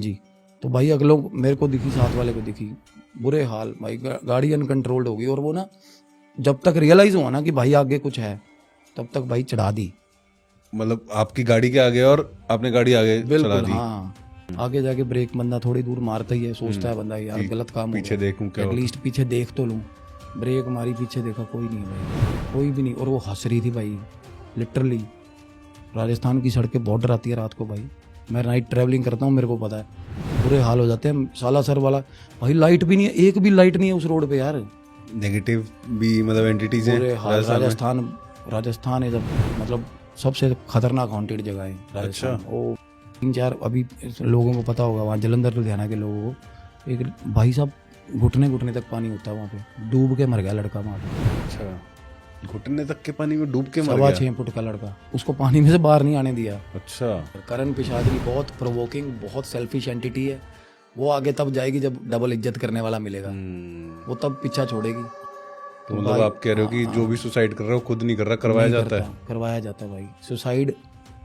जी। तो भाई अगलों मेरे को दिखी, साथ वाले को दिखी, बुरे हाल भाई, गाड़ी अनकंट्रोल्ड हो गई। और वो ना जब तक रियलाइज हुआ ना कि भाई आगे कुछ है, तब तक भाई चढ़ा दी। मतलब आपकी गाड़ी के आगे और आपने गाड़ी आगे चला बिल्कुल दी। हाँ। आगे जाके ब्रेक बंदा थोड़ी दूर मारता ही है, सोचता है बंदा यार कि गलत काम हो पीछे गया, देखूं क्या एटलीस्ट पीछे देख तो लूँ। ब्रेक मारी, पीछे देखा, कोई नहीं है भाई, कोई भी नहीं। और वो हंस रही थी भाई, लिटरली। राजस्थान की सड़कें बहुत डराती है रात को भाई। मैं नाइट ट्रैवलिंग करता हूँ, मेरे को पता है, बुरे हाल हो जाते हैं। सालासर वाला भाई, लाइट भी नहीं है, एक भी लाइट नहीं है उस रोड पे यार। नेगेटिव भी मतलब एंटिटीज हैं बुरे हाल। राजस्थान में? राजस्थान है जब मतलब सबसे खतरनाक हॉन्टेड जगह है राजस्थान। अच्छा। वो 3-4 अभी लोगों को पता होगा, वहाँ जलंधर लुधियाना के लोगों को, एक भाई साहब घुटने घुटने तक पानी होता है वहाँ पे, डूब के मर गया लड़का वहाँ पे। अच्छा, घुटने तक के पानी में डूब के मर 6.25 गया? फुट का लड़का, उसको पानी में से बाहर नहीं आने दिया। अच्छा। करण पिशाचरी बहुत प्रोवोकिंग, बहुत सेल्फिश एंटिटी है। वो आगे तब जाएगी जब डबल इज्जत करने वाला मिलेगा, वो तब पीछा छोड़ेगी। तो मतलब आप कह रहे हो कि जो भी सुसाइड कर रहा है वो खुद नहीं कर रहा, करवाया जाता है? करवाया जाता है भाई। सुसाइड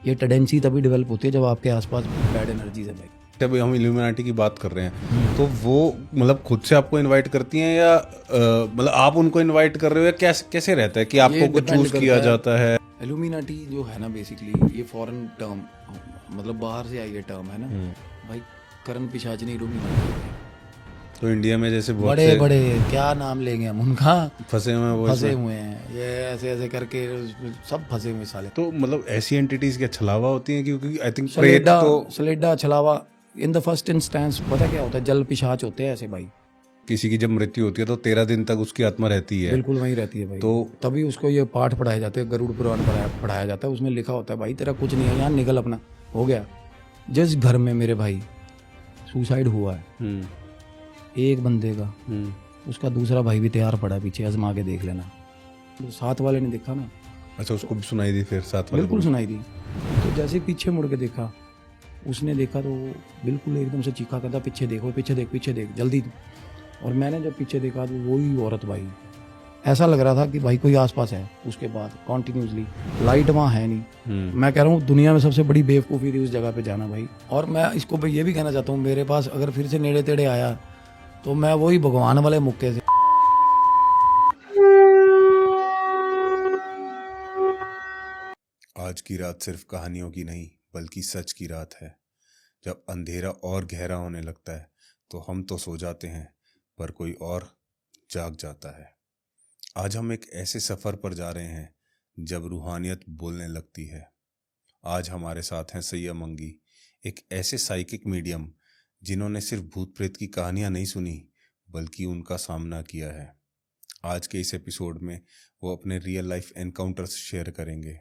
ये टेंडेंसी तभी डेवलप होती है जब आपके आसपास बैड एनर्जीज है भाई। जब हम इल्यूमिनाटी की बात कर रहे हैं तो वो मतलब खुद से आपको इनवाइट करती हैं या मतलब आप उनको इनवाइट कर रहे हो, या कैसे कैसे रहता है कि आपको कुछ चूज किया जाता है? इल्यूमिनाटी जो है ना बेसिकली, ये फॉरेन टर्म, मतलब बाहर से आई है टर्म है ना भाई। करण पिशाचनी इल्यूमिनाटी। तो इंडिया में जैसे बहुत बड़े बड़े क्या नाम लेंगे हम उनका, फंसे हुए हैं वो फंसे इसमें। हुए हैं ये, ऐसे ऐसे करके सब फंसे हुए साले। तो मतलब ऐसी एंटिटीज के छलावा होती हैं, क्योंकि आई थिंक प्रेत सलेडा, तो सलेडा छलावा इन द फर्स्ट इंस्टेंस पता क्या होता है, जल पिशाच होते हैं ऐसे भाई। किसी की जब मृत्यु होती है तो 13 दिन तक उसकी आत्मा रहती है। बिल्कुल वहीं रहती है भाई। तो तभी उसको ये पाठ पढ़ाए जाते हैं, गरुड़ पुराण पढ़ाया जाता है, उसमें लिखा होता है भाई तेरा कुछ नहीं है यहाँ, निकल अपना, हो गया। जिस घर में मेरे भाई सुसाइड हुआ है एक बंदे का, उसका दूसरा भाई भी तैयार पड़ा है पीछे, आजमा के देख लेना। तो साथ वाले ने देखा ना। अच्छा, उसको भी सुनाई दी फिर साथ वाले बिल्कुल को? सुनाई दी। तो जैसे ही पीछे मुड़ के देखा, उसने देखा तो वो बिल्कुल एकदम से चीखा करता, पीछे देखो, पीछे देख, पीछे देख जल्दी। और मैंने जब पीछे देखा तो वही औरत भाई, ऐसा लग रहा था कि भाई कोई आसपास है। उसके बाद कॉन्टिन्यूसली लाइट वहाँ है नहीं। मैं कह रहा हूँ दुनिया में सबसे बड़ी बेवकूफ़ी थी उस जगह पे जाना भाई। और मैं इसको भाई ये भी कहना चाहता हूँ, मेरे पास अगर फिर से नेड़े तेड़े आया तो मैं वही भगवान वाले मुक्के से। आज की रात सिर्फ कहानियों की नहीं बल्कि सच की रात है। जब अंधेरा और गहरा होने लगता है तो हम तो सो जाते हैं, पर कोई और जाग जाता है। आज हम एक ऐसे सफर पर जा रहे हैं जब रूहानियत बोलने लगती है। आज हमारे साथ हैं सैया मंगी, एक ऐसे साइकिक मीडियम जिन्होंने सिर्फ भूत प्रेत की कहानियां नहीं सुनी बल्कि उनका सामना किया है। आज के इस एपिसोड में वो अपने रियल लाइफ एनकाउंटर्स शेयर करेंगे,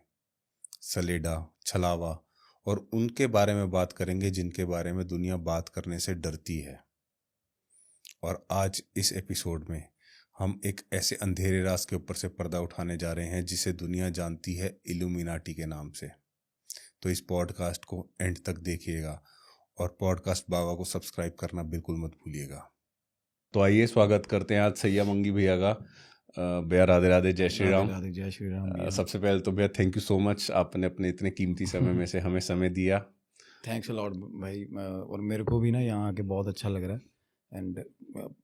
सलेडा, छलावा और उनके बारे में बात करेंगे जिनके बारे में दुनिया बात करने से डरती है। और आज इस एपिसोड में हम एक ऐसे अंधेरे राज के ऊपर से पर्दा उठाने जा रहे हैं जिसे दुनिया जानती है इल्यूमिनाटी के नाम से। तो इस पॉडकास्ट को एंड तक देखिएगा और पॉडकास्ट बाबा को सब्सक्राइब करना बिल्कुल मत भूलिएगा। तो आइए स्वागत करते हैं आज सैया मंगी भैया का। भैया राधे राधे, जय श्री राम। राधे जय श्री राम। सबसे पहले तो भैया थैंक यू सो मच, आपने अपने इतने कीमती समय में से हमें समय दिया। थैंक्स अ लॉट भाई। और मेरे को भी ना यहाँ आके बहुत अच्छा लग रहा है। एंड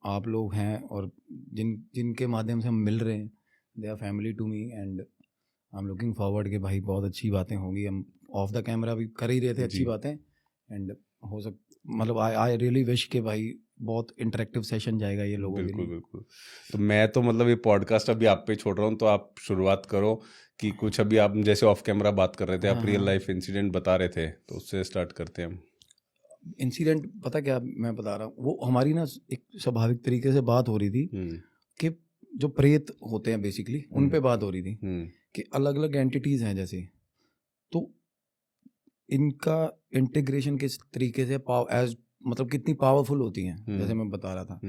आप लोग हैं और जिनके माध्यम से हम मिल रहे हैं, they are family to me. And I am looking forward कि भाई बहुत अच्छी बातें होंगी। हम ऑफ द कैमरा भी कर ही रहे थे अच्छी बातें। एंड हो मतलब आई रियली विश कि भाई बहुत इंटरेक्टिव सेशन जाएगा ये लोगों के लिए। बिल्कुल बिल्कुल। तो मैं तो मतलब ये पॉडकास्ट अभी आप पे छोड़ रहा हूँ, तो आप शुरुआत करो कि कुछ अभी आप जैसे ऑफ कैमरा बात कर रहे थे, आप रियल लाइफ इंसिडेंट बता रहे थे, तो उससे स्टार्ट करते हैं हम। इंसिडेंट पता क्या मैं बता रहा हूँ, वो हमारी ना एक स्वाभाविक तरीके से बात हो रही थी कि जो प्रेत होते हैं बेसिकली उन पे बात हो रही थी कि अलग अलग एंटिटीज हैं जैसे, तो इनका इंटीग्रेशन किस तरीके से एज मतलब कितनी पावरफुल होती हैं, जैसे मैं बता रहा था।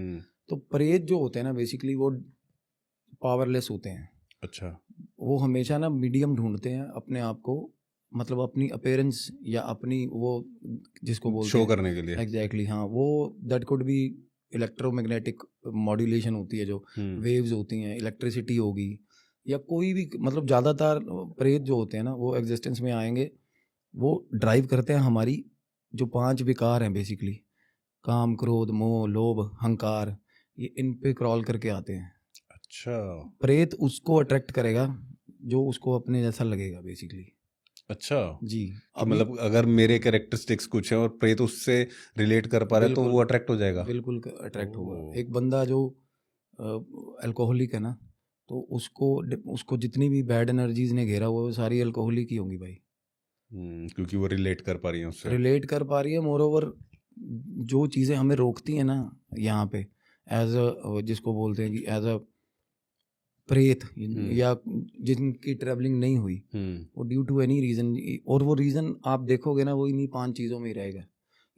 तो प्रेत जो होते हैं ना बेसिकली वो पावरलेस होते हैं। अच्छा। वो हमेशा ना मीडियम ढूंढते हैं अपने आप को, मतलब अपनी अपीयरेंस या अपनी वो जिसको बोलते शो हैं करने के लिए। एग्जैक्टली हाँ, वो that could be electromagnetic modulation होती है, जो वेव्स होती हैं, इलेक्ट्रिसिटी होगी, या कोई भी मतलब ज़्यादातर प्रेत जो होते हैं ना वो एग्जिस्टेंस में आएंगे, वो ड्राइव करते हैं हमारी जो 5 विकार हैं बेसिकली, काम, क्रोध, मोह, लोभ, अहंकार, ये इन पे क्रॉल करके आते हैं। अच्छा प्रेत उसको अट्रैक्ट करेगा जो उसको अपने जैसा लगेगा बेसिकली। अच्छा जी। कि मतलब अगर मेरे कैरेक्टरिस्टिक्स कुछ है और प्रेत उससे रिलेट कर पा रहा है तो वो अट्रैक्ट हो जाएगा। बिल्कुल अट्रैक्ट होगा। ओह। एक बंदा जो अल्कोहलिक है ना, तो उसको जितनी भी बैड एनर्जीज ने घेरा हुआ है वो सारी अल्कोहलिक ही होंगी भाई। क्योंकि वो रिलेट कर पा रही है उससे। रिलेट कर पा रही है। मोरोवर जो चीज़ें हमें रोकती हैं ना यहाँ पे, एज अ जिसको बोलते हैं कि एज अ प्रेत, या जिनकी ट्रैवलिंग नहीं हुई, वो ड्यू टू एनी रीज़न, और वो रीज़न आप देखोगे ना वो इन्हीं 5 चीज़ों में ही रहेगा,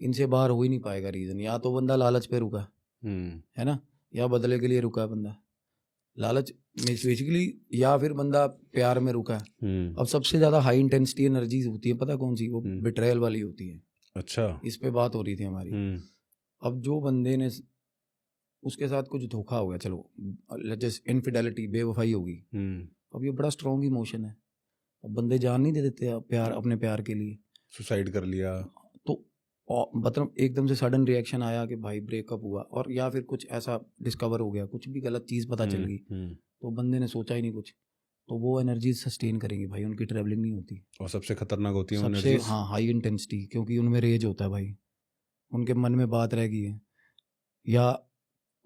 इनसे बाहर हो ही नहीं पाएगा रीज़न। या तो बंदा लालच पे रुका है ना, या बदले के लिए रुका है बंदा, लालच बेसिकली, या फिर बंदा प्यार में रुका है। अब सबसे ज़्यादा हाई इंटेंसिटी एनर्जीज होती है पता कौन सी? वो बिट्रेयल वाली होती है। अच्छा। इस पे बात हो रही थी हमारी। अब जो बंदे ने उसके साथ कुछ धोखा हो गया, चलो जैसे इनफिडेलिटी, बेवफाई होगी, अब ये बड़ा स्ट्रॉन्ग इमोशन है। अब बंदे जान नहीं दे देते प्यार, अपने प्यार के लिए सुसाइड कर लिया, तो मतलब एकदम से सडन रिएक्शन आया कि भाई ब्रेकअप हुआ, और या फिर कुछ ऐसा डिस्कवर हो गया, कुछ भी गलत चीज़ पता चल गई, तो बंदे ने सोचा ही नहीं कुछ, तो वो एनर्जी सस्टेन करेंगी भाई, उनकी ट्रैवलिंग नहीं होती। और सबसे खतरनाक होती है सबसे, हाँ, हाई इंटेंसिटी, क्योंकि उनमें रेज होता है भाई, उनके मन में बात रह गई है, या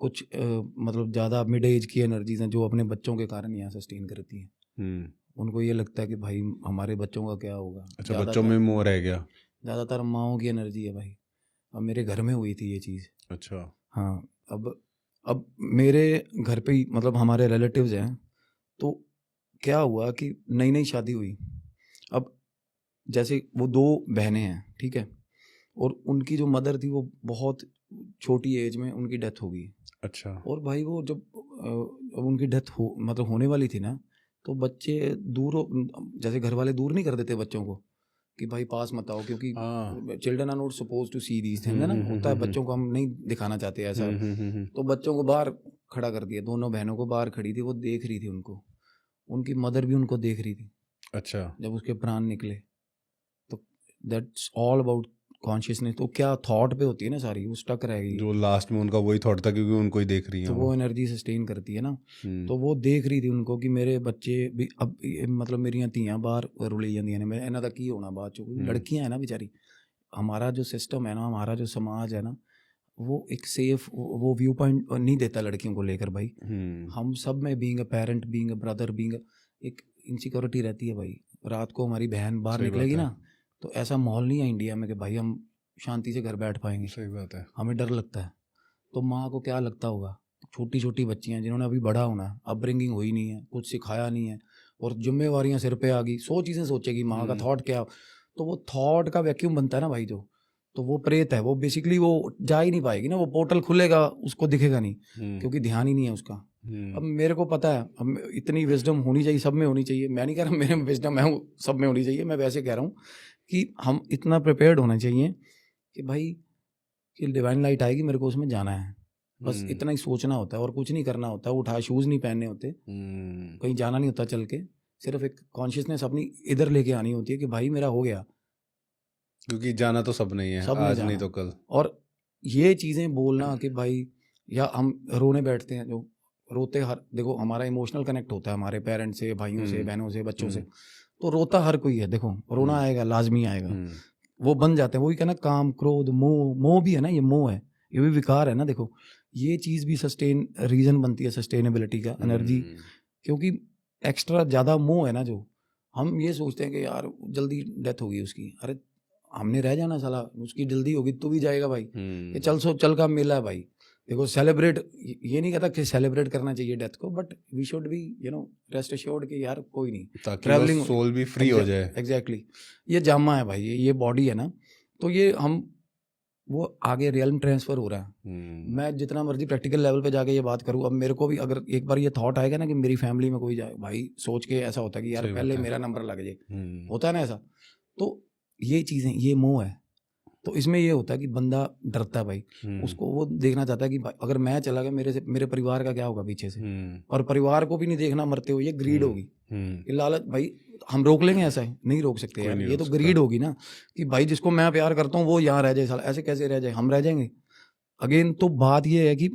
कुछ मतलब ज़्यादा मिड एज की एनर्जीज हैं जो अपने बच्चों के कारण यहाँ सस्टेन करती हैं। उनको ये लगता है कि भाई हमारे बच्चों का क्या होगा। अच्छा, बच्चों में मोह रह गया। ज़्यादातर माओं की एनर्जी है भाई। अब मेरे घर में हुई थी ये चीज़। अच्छा। हाँ, अब मेरे घर पे ही मतलब हमारे रिलेटिव्स हैं, तो क्या हुआ कि नई नई शादी हुई। अब जैसे वो 2 बहनें हैं, ठीक है, और उनकी जो मदर थी वो बहुत छोटी एज में उनकी डेथ हो गई। अच्छा। और भाई वो जब उनकी डेथ मतलब होने वाली थी ना, तो बच्चे जैसे घर वाले दूर नहीं कर देते बच्चों को कि भाई पास मत आओ, क्योंकि children are not suppose to see these things, है ना, होता है बच्चों को हम नहीं दिखाना चाहते ऐसा। तो बच्चों को बाहर खड़ा कर दिया, दोनों बहनों को बाहर खड़ी थी, वो देख रही थी उनको, उनकी मदर भी उनको देख रही थी। अच्छा। जब उसके प्राण निकले, तो दैट्स ऑल अबाउट कॉन्शियसनेस। तो क्या थॉट पे होती है ना सारी, वो स्टक रहेगी। जो लास्ट में उनका वही थॉट था, क्योंकि उनको ही देख रही है, तो वो एनर्जी सस्टेन करती है ना। तो वो देख रही थी उनको कि मेरे बच्चे भी अब मतलब मेरियां धीयां बाहर रुली जांदियां ने, मैं इन्हां दा की होना बाद चो, लड़कियां है ना बेचारी। हमारा जो सिस्टम है ना, हमारा जो समाज है ना, वो एक सेफ वो व्यू पॉइंट नहीं देता लड़कियों को लेकर भाई। हम सब में being a parent, being a brother, being एक इनसिक्योरिटी रहती है भाई। रात को हमारी बहन बाहर निकलेगी ना, तो ऐसा माहौल नहीं है इंडिया में कि भाई हम शांति से घर बैठ पाएंगे। सही बात है। हमें डर लगता है। तो माँ को क्या लगता होगा, छोटी छोटी बच्चियाँ जिन्होंने अभी बड़ा होना है, अपब्रिंगिंग हुई नहीं है, कुछ सिखाया नहीं है, और जिम्मेवारियाँ सिर पे आ गई, 100 चीज़ें सोचेगी। माँ का थॉट क्या, तो वो थॉट का वैक्यूम बनता है ना भाई जो, तो वो प्रेत है, वो बेसिकली वो जा ही नहीं पाएगी ना, वो पोर्टल खुलेगा उसको दिखेगा नहीं, क्योंकि ध्यान ही नहीं है उसका। अब मेरे को पता है, अब इतनी विजडम होनी चाहिए, सब में होनी चाहिए। मैं नहीं कह रहा मेरे में विजडम है, सब में होनी चाहिए। मैं वैसे कह रहा हूँ कि हम इतना प्रिपेयर्ड होना चाहिए कि भाई कि डिवाइन लाइट आएगी, मेरे को उसमें जाना है, बस इतना ही सोचना होता है, और कुछ नहीं करना होता। उठा शूज़ नहीं पहनने होते, कहीं जाना नहीं होता चल के, सिर्फ एक कॉन्शियसनेस अपनी इधर लेके आनी होती है कि भाई मेरा हो गया, क्योंकि जाना तो सब नहीं है, सब आज नहीं तो कल। और ये चीज़ें बोलना कि भाई, या हम रोने बैठते हैं, जो रोते हर, देखो हमारा इमोशनल कनेक्ट होता है हमारे पेरेंट्स से, भाइयों से, बहनों से, बच्चों से, तो रोता हर कोई है। देखो रोना आएगा, लाजमी आएगा, वो बन जाते हैं। वही कहना, काम, क्रोध, मोह, मोह भी है ना, ये मोह है, ये भी विकार है ना। देखो ये चीज़ भी सस्टेन रीज़न बनती है सस्टेनेबिलिटी का, एनर्जी, क्योंकि एक्स्ट्रा ज़्यादा मोह है ना, जो हम ये सोचते हैं कि यार जल्दी डेथ होगी उसकी, अरे हमने रह जाना साला, उसकी जल्दी होगी तो भी जाएगा भाई, ये चल का मेला है भाई। देखो सेलिब्रेट, ये नहीं कहता कि सेलिब्रेट करना चाहिए डेथ को, but we should be rest assured कि यार कोई नहीं, ट्रैवलिंग सोल भी फ्री हो जाए। एग्जैक्टली। ये जामा है भाई, ये बॉडी है ना, तो ये हम वो आगे रियल ट्रांसफर हो रहा है। मैं जितना मर्जी प्रैक्टिकल लेवल पे जाके ये बात करूँ, अब मेरे को भी अगर एक बार ये थॉट आएगा ना कि मेरी फैमिली में कोई जाए, भाई सोच के ऐसा होता है कि यार पहले मेरा नंबर लग जाए, होता है ना ऐसा। तो ये चीज़ें, ये मोह है। तो इसमें ये होता है कि बंदा डरता है भाई, उसको वो देखना चाहता है कि भाई अगर मैं चला गया, मेरे परिवार का क्या होगा पीछे से, और परिवार को भी नहीं देखना मरते हुए, ये ग्रीड होगी, ये लालच। भाई हम रोक लेंगे, ऐसा है नहीं रोक सकते यार, ये तो ग्रीड होगी ना, कि भाई जिसको मैं प्यार करता हूँ वो यहाँ रह जाए साला, ऐसे कैसे रह जाए, हम रह जाएंगे। अगेन तो बात ये है कि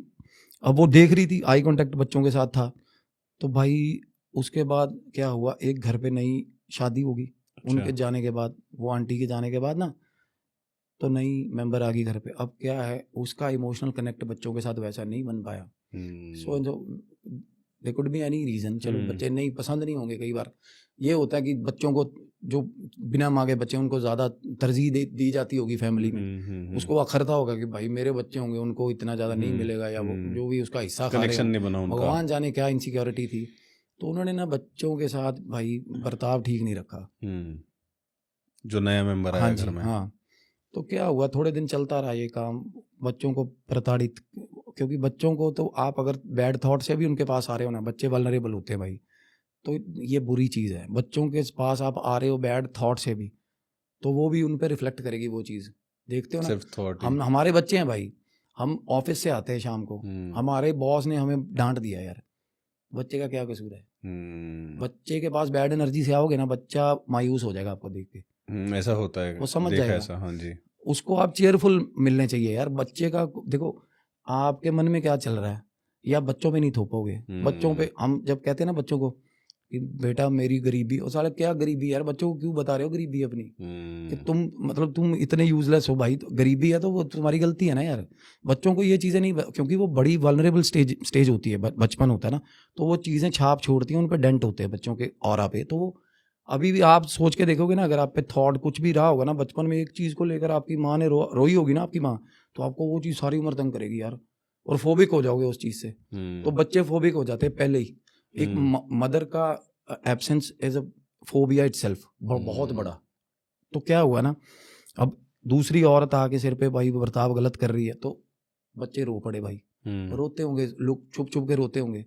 अब वो देख रही थी, आई कांटेक्ट बच्चों के साथ था, तो भाई उसके बाद क्या हुआ, एक घर पे नई शादी होगी, उनके जाने के बाद, वो आंटी के जाने के बाद ना, तो नई मेंबर आ गई घर पे। अब क्या है, उसका इमोशनल कनेक्ट बच्चों के साथ वैसा नहीं बन पाया। सो जो they could be any reason, चलो बच्चे नहीं पसंद नहीं होंगे, कई बार ये होता है कि बच्चों को जो बिना मांगे बच्चे, उनको ज़्यादा तरजीह दी जाती होगी फैमिली में, उसको अखरता होगा कि भाई मेरे बच्चे होंगे, उनको इतना ज़्यादा नहीं मिलेगा, या वो जो भी उसका हिस्सा खा रहे हैं, भगवान जाने क्या इनसिक्योरिटी थी। तो उन्होंने ना बच्चों के साथ भाई बर्ताव ठीक नहीं रखा, जो नया मेंबर आया घर में। हाँ, तो क्या हुआ, थोड़े दिन चलता रहा ये काम, बच्चों को प्रताड़ित, क्योंकि बच्चों को तो आप अगर बैड थॉट से भी उनके पास आ रहे हो ना, बच्चे वल्नरेबल होते हैं भाई, तो ये बुरी चीज़ है। बच्चों के पास आप आ रहे हो बैड थॉट से भी, तो वो भी उन पे रिफ्लेक्ट करेगी वो चीज़, देखते हो ना। सिर्फ थॉट, हमारे बच्चे हैं भाई, हम ऑफिस से आते हैं शाम को, हमारे बॉस ने हमें डांट दिया यार, बच्चे का क्या कसूर है? बच्चे के पास बैड एनर्जी से आओगे ना, बच्चा मायूस हो जाएगा आपको देख के, ऐसा होता है, वो समझ जाएगा ऐसा। हाँ जी, उसको आप चेयरफुल मिलने चाहिए यार। बच्चे का देखो, आपके मन में क्या चल रहा है, या बच्चों पे नहीं थोपोगे। बच्चों पे हम जब कहते हैं ना बच्चों को कि बेटा मेरी गरीबी, और साले क्या गरीबी यार, बच्चों को क्यों बता रहे हो गरीबी अपनी, कि तुम मतलब तुम इतने यूजलेस हो भाई, तो गरीबी है तो वो तुम्हारी गलती है ना यार। बच्चों को ये चीज़ें नहीं, क्योंकि वो बड़ी वल्नरेबल स्टेज होती है, बचपन होता है ना, तो वो चीज़ें छाप छोड़ती हैं, उन पर डेंट होते हैं बच्चों के ऑरा पे। तो वो अभी भी आप सोच के देखोगे ना, अगर आप पे थॉट कुछ भी रहा होगा ना बचपन में, एक चीज़ को लेकर आपकी माँ ने रोई होगी ना, आपकी माँ, तो आपको वो चीज़ सारी उम्र तंग करेगी यार, और फोबिक हो जाओगे उस चीज़ से। तो बच्चे फोबिक हो जाते हैं पहले ही। एक मदर का absence as a phobia itself बहुत बड़ा। तो क्या हुआ ना, अब दूसरी औरत आके सिर पे भाई बर्ताव गलत कर रही है, तो बच्चे रो पड़े भाई, रोते होंगे लोग, छुप छुप के रोते होंगे।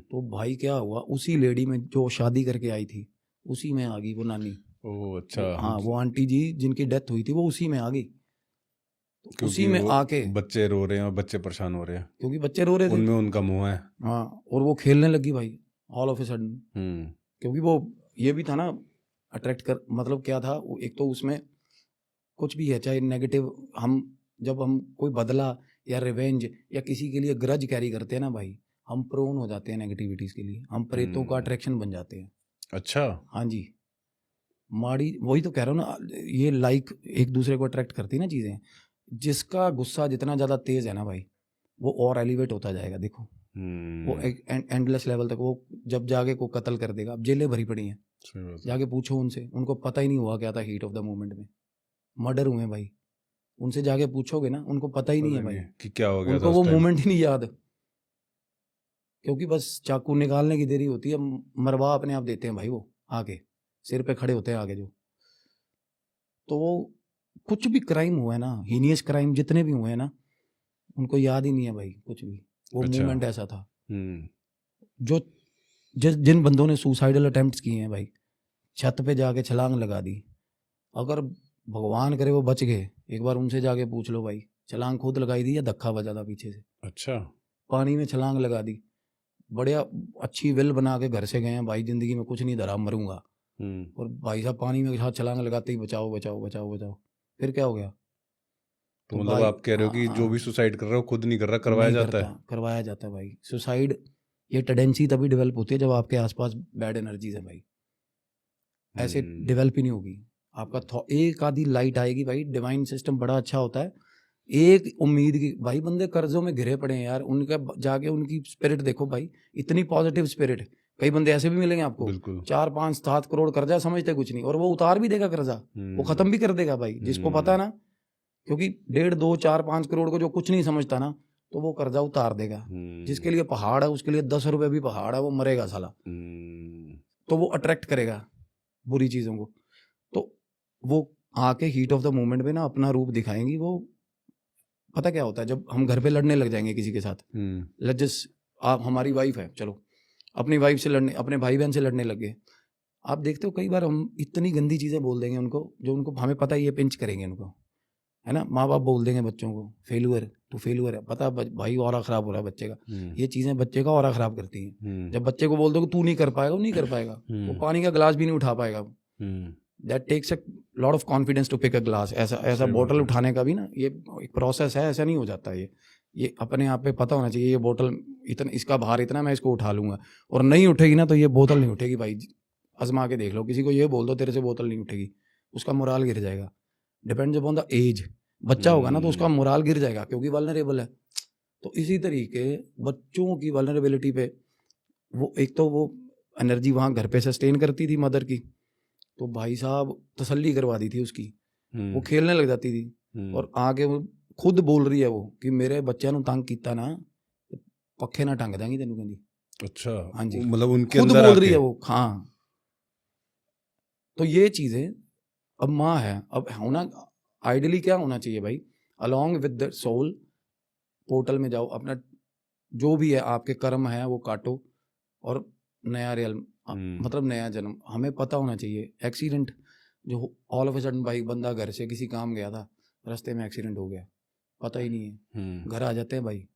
तो भाई क्या हुआ, उसी लेडी में जो शादी करके आई थी, उसी में आ गई वो नानी। ओह अच्छा। हाँ, वो आंटी जी जिनकी डेथ हुई थी, वो उसी में आ गई। तो उसी में आके बच्चे रो रहे हैं और बच्चे परेशान हो रहे हैं, क्योंकि बच्चे रो रहे थे, उनमें उनका मुंह है। हाँ, और वो खेलने लगी भाई ऑल ऑफ ए सडन। क्योंकि वो ये भी था ना, अट्रैक्ट कर, मतलब क्या था, एक तो उसमें कुछ भी है, चाहे नेगेटिव, जब हम कोई बदला या रिवेंज या किसी के लिए ग्रज कैरी करते हैं ना भाई, हम प्रोन हो जाते हैं नेगेटिविटीज के लिए, हम प्रेतों का अट्रैक्शन बन जाते हैं। अच्छा, हाँ जी, माड़ी, वही तो कह रहा हूँ ना, ये लाइक एक दूसरे को अट्रैक्ट करती है ना चीज़ें। जिसका गुस्सा जितना ज़्यादा तेज है ना भाई, वो और एलिवेट होता जाएगा। देखो वो एक एंडलेस लेवल तक, वो जब जाके को कत्ल कर देगा। अब जेलें भरी पड़ी हैं, जाके पूछो उनसे, उनको पता ही नहीं हुआ क्या था हीट ऑफ द मोमेंट में, मर्डर हुए भाई, उनसे जाके पूछोगे ना, उनको पता ही नहीं है भाई कि क्या हो गया, उनको वो मोमेंट ही नहीं याद, क्योंकि बस चाकू निकालने की देरी होती है, मरवा अपने आप देते हैं भाई, वो आके सिर पे खड़े होते हैं आगे जो। तो वो कुछ भी क्राइम हुआ है ना, हीनियस क्राइम जितने भी हुए हैं ना, उनको याद ही नहीं है भाई कुछ भी। वो मूवमेंट ऐसा था। जो जिन बंदों ने सुसाइडल अटेम्प्ट्स किए हैं भाई, छत पे जाके छलांग लगा दी, अगर भगवान करे वो बच गए, एक बार उनसे जाके पूछ लो भाई, छलांग खुद लगाई दी या धक्का बजा था पीछे से। अच्छा, पानी में छलांग लगा दी, बढ़िया अच्छी विल बना के घर से गए हैं भाई, जिंदगी में कुछ नहीं धरा, मरूंगा, और भाई साहब पानी में हाथ छलांग लगाते ही बचाओ बचाओ बचाओ बचाओ, फिर क्या हो गया? तो मतलब आप कह रहे हो कि जो भी सुसाइड कर रहा है खुद नहीं कर रहा, करवाया जाता है? करवाया जाता है भाई। सुसाइड ये टेंडेंसी तभी डेवलप होती है जब आपके आसपास बैड एनर्जीज है भाई, ऐसे डेवलप ही नहीं होगी। आपका एक आधी लाइट आएगी भाई, डिवाइन सिस्टम बड़ा अच्छा होता है, एक उम्मीद की, भाई बंदे कर्जों में घिरे पड़े हैं यार, उनका जाके उनकी स्पिरिट देखो भाई, इतनी पॉजिटिव स्पिरिट। कई बंदे ऐसे भी मिलेंगे आपको, 4 5 7 करोड़ कर्जा, समझते कुछ नहीं, और वो उतार भी देगा कर्जा, वो खत्म भी कर देगा भाई, जिसको पता है ना, क्योंकि 1.5 2 4 5 करोड़ को जो कुछ नहीं समझता ना, तो वो कर्जा उतार देगा। जिसके लिए पहाड़ है, उसके लिए 10 रुपए भी पहाड़ है, वो मरेगा साला। तो वो अट्रैक्ट करेगा बुरी चीजों को, तो वो आके हीट ऑफ द मोमेंट में ना अपना रूप दिखाएंगी। वो पता क्या होता है, जब हम घर पे लड़ने लग जाएंगे किसी के साथ, आप हमारी वाइफ है, चलो अपनी वाइफ से लड़ने, अपने भाई बहन से लड़ने लग गए, आप देखते हो कई बार हम इतनी गंदी चीजें बोल देंगे उनको, जो उनको हमें पता है ये पिंच करेंगे उनको, है ना। माँ बाप बोल देंगे बच्चों को, फेलुअर, तू फेलुअर है, पता भाई ऑरा खराब हो रहा है बच्चे का। ये चीजें बच्चे का ऑरा खराब करती हैं। जब बच्चे को बोल दो कि तू नहीं कर पाएगा, वो नहीं कर पाएगा, वो पानी का गिलास भी नहीं उठा पाएगा, that takes a lot of confidence to pick a glass. ऐसा सही बोतल बात है। उठाने का भी ना ये एक प्रोसेस है, ऐसा नहीं हो जाता। ये अपने आप पे पता होना चाहिए, ये बोतल इतना, इसका भार इतना, मैं इसको उठा लूंगा। और नहीं उठेगी ना तो ये बोतल नहीं उठेगी भाई। आजमा के देख लो, किसी को ये बोल दो तेरे से बोतल नहीं उठेगी, उसका मोराल गिर जाएगा। Depends upon the age. बच्चा होगा ना तो उसका मोराल गिर जाएगा क्योंकि वल्नरेबल है। तो इसी तरीके बच्चों की वल्नरेबिलिटी पे वो एक तो वो एनर्जी वहाँ घर पे सस्टेन करती थी मदर की, तो भाई साहब तसल्ली करवा दी थी उसकी, वो खेलने लग जाती थी। और आगे वो खुद बोल रही है वो कि मेरे बच्चे ਨੂੰ तंग ਕੀਤਾ ना पखे ना टंग देंगी तेनू कहंदी। अच्छा, हाँ जी, मतलब उनके खुद अंदर बोल रही आके। है वो। हाँ, तो ये चीज़ें अब माँ है, अब होना आइडियली क्या होना चाहिए भाई, along with the soul portal में जाओ, अपना जो भी है आपके कर्म है वो काटो और नया रियल मतलब नया जन्म। हमें पता होना चाहिए एक्सीडेंट जो ऑल ऑफ अ सडन भाई बंदा घर से किसी काम गया था, रास्ते में एक्सीडेंट हो गया, पता ही नहीं है, घर आ जाते हैं भाई,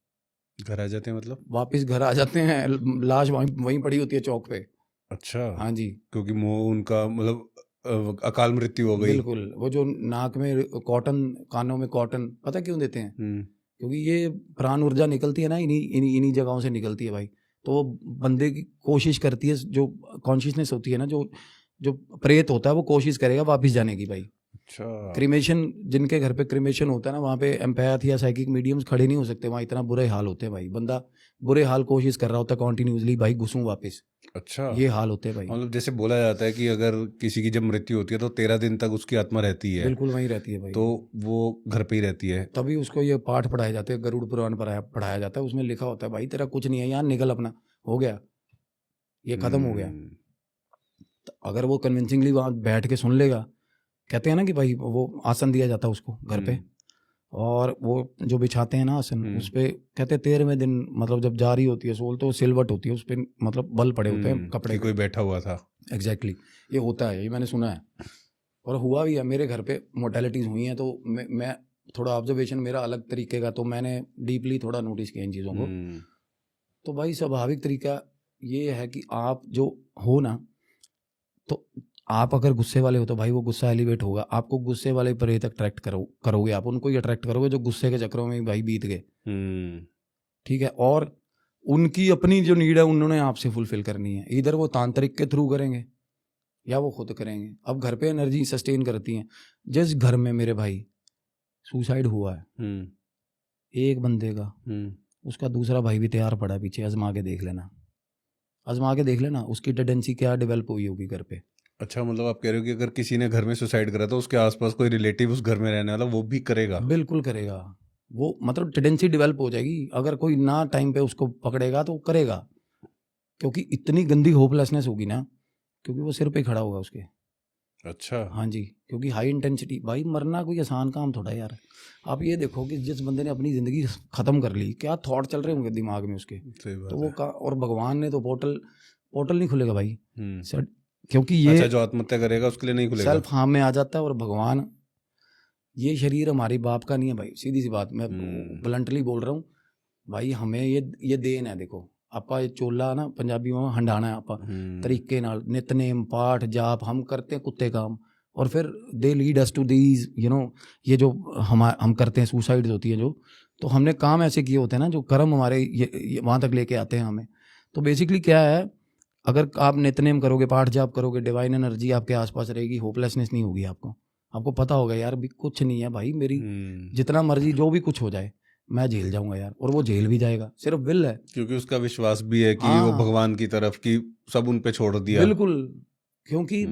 घर आ जाते हैं मतलब? वापस घर आ जाते हैं, लाश वहीं पड़ी होती है चौक पे। अच्छा, हाँ जी, क्योंकि उनका मतलब अकाल मृत्यु हो गई। बिल्कुल। वो जो नाक में कॉटन, कानों में कॉटन, पता क्यों देते हैं? क्योंकि ये प्राण ऊर्जा निकलती है ना, इन्हीं जगहों से निकलती है भाई। तो वो बंदे की कोशिश करती है, जो कॉन्शियसनेस होती है ना, जो प्रेत होता है वो कोशिश करेगा वापस जाने की भाई। अच्छा, क्रिमेशन, जिनके घर पे क्रिमेशन होता है ना, वहाँ पे एम्पैथ या साइकिक मीडियम्स खड़े नहीं हो सकते, वहाँ इतना बुरे हाल होते हैं भाई। बंदा बुरे हाल कोशिश कर रहा होता है कॉन्टिन्यूसली, भाई घुसूं वापस, अच्छा, ये हाल होते हैं भाई। मतलब जैसे बोला जाता है कि अगर किसी की जब मृत्यु होती है तो 13 दिन तक उसकी आत्मा रहती है, बिल्कुल वहीं रहती है भाई, तो वो घर पे ही रहती है। तभी उसको ये पाठ पढ़ाए जाते हैं, गरुड़ पुराण पढ़ाया जाता है, उसमें लिखा होता है भाई तेरा कुछ नहीं है यहाँ, निकल अपना, हो गया, ये खत्म हो गया। तो अगर वो कन्विंसिंगली वहाँ बैठ के सुन लेगा, कहते हैं ना कि भाई वो आसन दिया जाता है उसको घर पे, और वो जो बिछाते हैं ना आसन, उस पे कहते हैं 13वें दिन, मतलब जब जारी होती है सोल, तो सिलवट होती है उस पर, मतलब बल पड़े होते हैं कपड़े कि कोई बैठा हुआ था। एग्जैक्टली, ये होता है, ये मैंने सुना है और हुआ भी है। मेरे घर पे मोर्टेलिटीज़ हुई हैं, तो मैं थोड़ा ऑब्जर्वेशन मेरा अलग तरीके का, तो मैंने डीपली थोड़ा नोटिस किया इन चीज़ों को। तो भाई स्वाभाविक तरीका ये है कि आप जो हो ना, तो आप अगर गुस्से वाले हो तो भाई वो गुस्सा एलिवेट होगा, आपको गुस्से वाले प्रेत अट्रैक्ट करोगे, आप उनको ही अट्रैक्ट करोगे जो गुस्से के चक्रों में भाई बीत गए। ठीक है, और उनकी अपनी जो नीड है उन्होंने आपसे फुलफिल करनी है, इधर वो तांत्रिक के थ्रू करेंगे या वो खुद करेंगे। अब घर पे एनर्जी सस्टेन करती हैं। जिस घर में मेरे भाई सुसाइड हुआ है एक बंदे का, उसका दूसरा भाई भी तैयार पड़ा है पीछे, आजमा के देख लेना, आजमा के देख लेना उसकी टेंडेंसी क्या डेवलप हुई होगी घर पे। अच्छा, मतलब आप कह रहे हो कि अगर किसी ने घर में सुसाइड करा तो उसके आसपास कोई रिलेटिव उस घर में रहने वाला वो भी करेगा? बिल्कुल करेगा वो, मतलब टेंडेंसी डेवलप हो जाएगी। अगर कोई ना टाइम पे उसको पकड़ेगा तो करेगा, क्योंकि इतनी गंदी होपलेसनेस होगी ना, क्योंकि वो सिर पे खड़ा होगा उसके। अच्छा, हाँ जी, क्योंकि हाई इंटेंसिटी, भाई मरना कोई आसान काम थोड़ा यार। आप ये देखो कि जिस बंदे ने अपनी ज़िंदगी ख़त्म कर ली, क्या थॉट चल रहे होंगे दिमाग में उसके। तो वो और भगवान ने तो पोर्टल नहीं खुलेगा भाई सर, क्योंकि ये अच्छा, जो आत्महत्या करेगा उसके लिए नहीं खुलेगा, सेल्फ हार्म में आ जाता है। और भगवान, ये शरीर हमारी बाप का नहीं है भाई, सीधी सी बात, मैं ब्लंटली बोल रहा हूँ भाई। हमें ये देन है, देखो आपा ये चोला ना पंजाबी में हंडाना है आपा तरीके नाल, नितनेम पाठ जाप हम करते हैं कुत्ते काम, और फिर they lead us to these ये जो हम करते हैं, सुसाइड्स होती है जो, तो हमने काम ऐसे किए होते हैं ना, जो कर्म हमारे ये वहाँ तक लेके आते हैं हमें। तो बेसिकली क्या है, अगर आप नितनेम करोगे, पाठ जाप करोगे, डिवाइन एनर्जी आपके आसपास रहेगी, होपलेसनेस नहीं होगी आपको पता होगा यार भी कुछ नहीं है भाई, मेरी जितना मर्जी जो भी कुछ हो जाए मैं झेल जाऊंगा यार, और वो झेल भी जाएगा, सिर्फ विल है, क्योंकि उसका विश्वास भी है कि वो भगवान की तरफ की सब उन पे छोड़ दिया। बिल्कुल, क्योंकि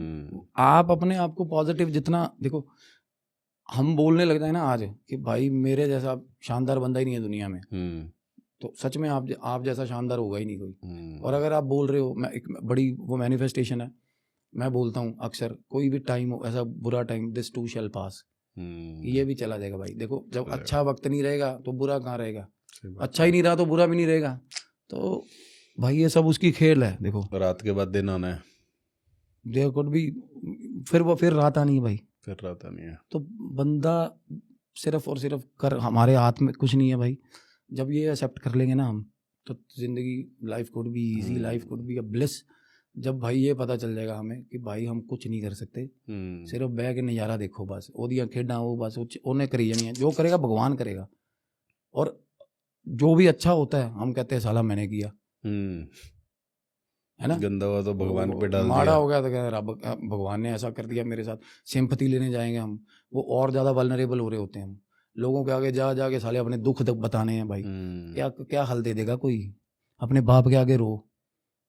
आप अपने आप को पॉजिटिव जितना देखो, हम बोलने लग जाए ना आज कि भाई मेरे जैसा शानदार बंदा ही नहीं है दुनिया में, तो सच में आप जैसा शानदार होगा ही नहीं कोई। और अगर आप बोल रहे हो, मैं एक बड़ी वो मैनिफेस्टेशन है, मैं बोलता हूँ अक्सर, कोई भी टाइम हो ऐसा बुरा टाइम, दिस टू शैल पास, ये भी चला जाएगा भाई। देखो जब अच्छा वक्त नहीं रहेगा तो बुरा कहाँ रहेगा, अच्छा ही नहीं रहा तो बुरा भी नहीं रहेगा। तो भाई ये सब उसकी खेल है। देखो रात के बाद दिन आना है, देयर कुड बी, फिर रात आनी है भाई, फिर रात आनी है। तो बंदा सिर्फ और सिर्फ कर, हमारे हाथ में कुछ नहीं है भाई। जब ये एक्सेप्ट कर लेंगे ना हम, तो जिंदगी, life could be easy, life could be a bliss. जब भाई ये पता चल जाएगा हमें कि भाई हम कुछ नहीं कर सकते, सिर्फ बह के नज़ारा देखो बस, ओदियां खेडां वो बस उन्हें करी जानी है, जो करेगा भगवान करेगा। और जो भी अच्छा होता है हम कहते हैं साला मैंने किया, है ना, गंदा हुआ तो भगवान पे डाल माड़ा दिया। हो गया तो क्या रब भगवान ने ऐसा कर दिया मेरे साथ, सिंपैथी लेने जाएंगे हम, वो और ज़्यादा वल्नरेबल हो रहे होते हैं हम, लोगों के आगे जा जाके साले अपने दुख बताने हैं भाई। क्या क्या हल दे देगा कोई? अपने बाप के आगे रो,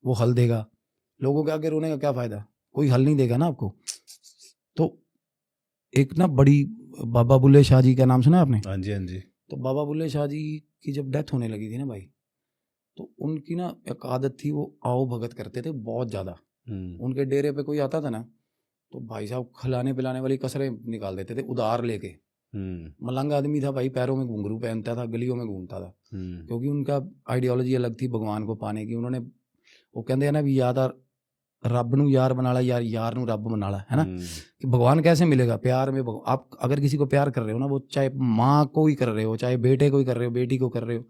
वो हल देगा, लोगों के आगे रोने का क्या फ़ायदा? कोई हल नहीं देगा ना आपको। तो एक ना बड़ी बाबा बुल्ले शाह जी का नाम सुना आपने? हाँ जी, हाँ जी। तो बाबा बुल्ले शाह जी की जब डेथ होने लगी थी ना भाई, तो उनकी ना एक आदत थी, वो आओ भगत करते थे बहुत ज़्यादा। उनके डेरे पे कोई आता था ना तो भाई साहब खिलाने पिलाने वाली कसरें निकाल देते थे उधार लेके। मलंग आदमी था भाई, पैरों में घुंघरू पहनता था, गलियों में घूमता था, क्योंकि उनका आइडियोलॉजी अलग थी भगवान को पाने की। उन्होंने, वो कहते हैं ना भी याद रब नू यार बना ला, यार यार नू रब बना ला, है ना, कि भगवान कैसे मिलेगा? प्यार में आप अगर किसी को प्यार कर रहे हो ना, वो चाहे माँ को ही कर रहे हो, चाहे बेटे को ही कर रहे हो, बेटी को कर रहे हो,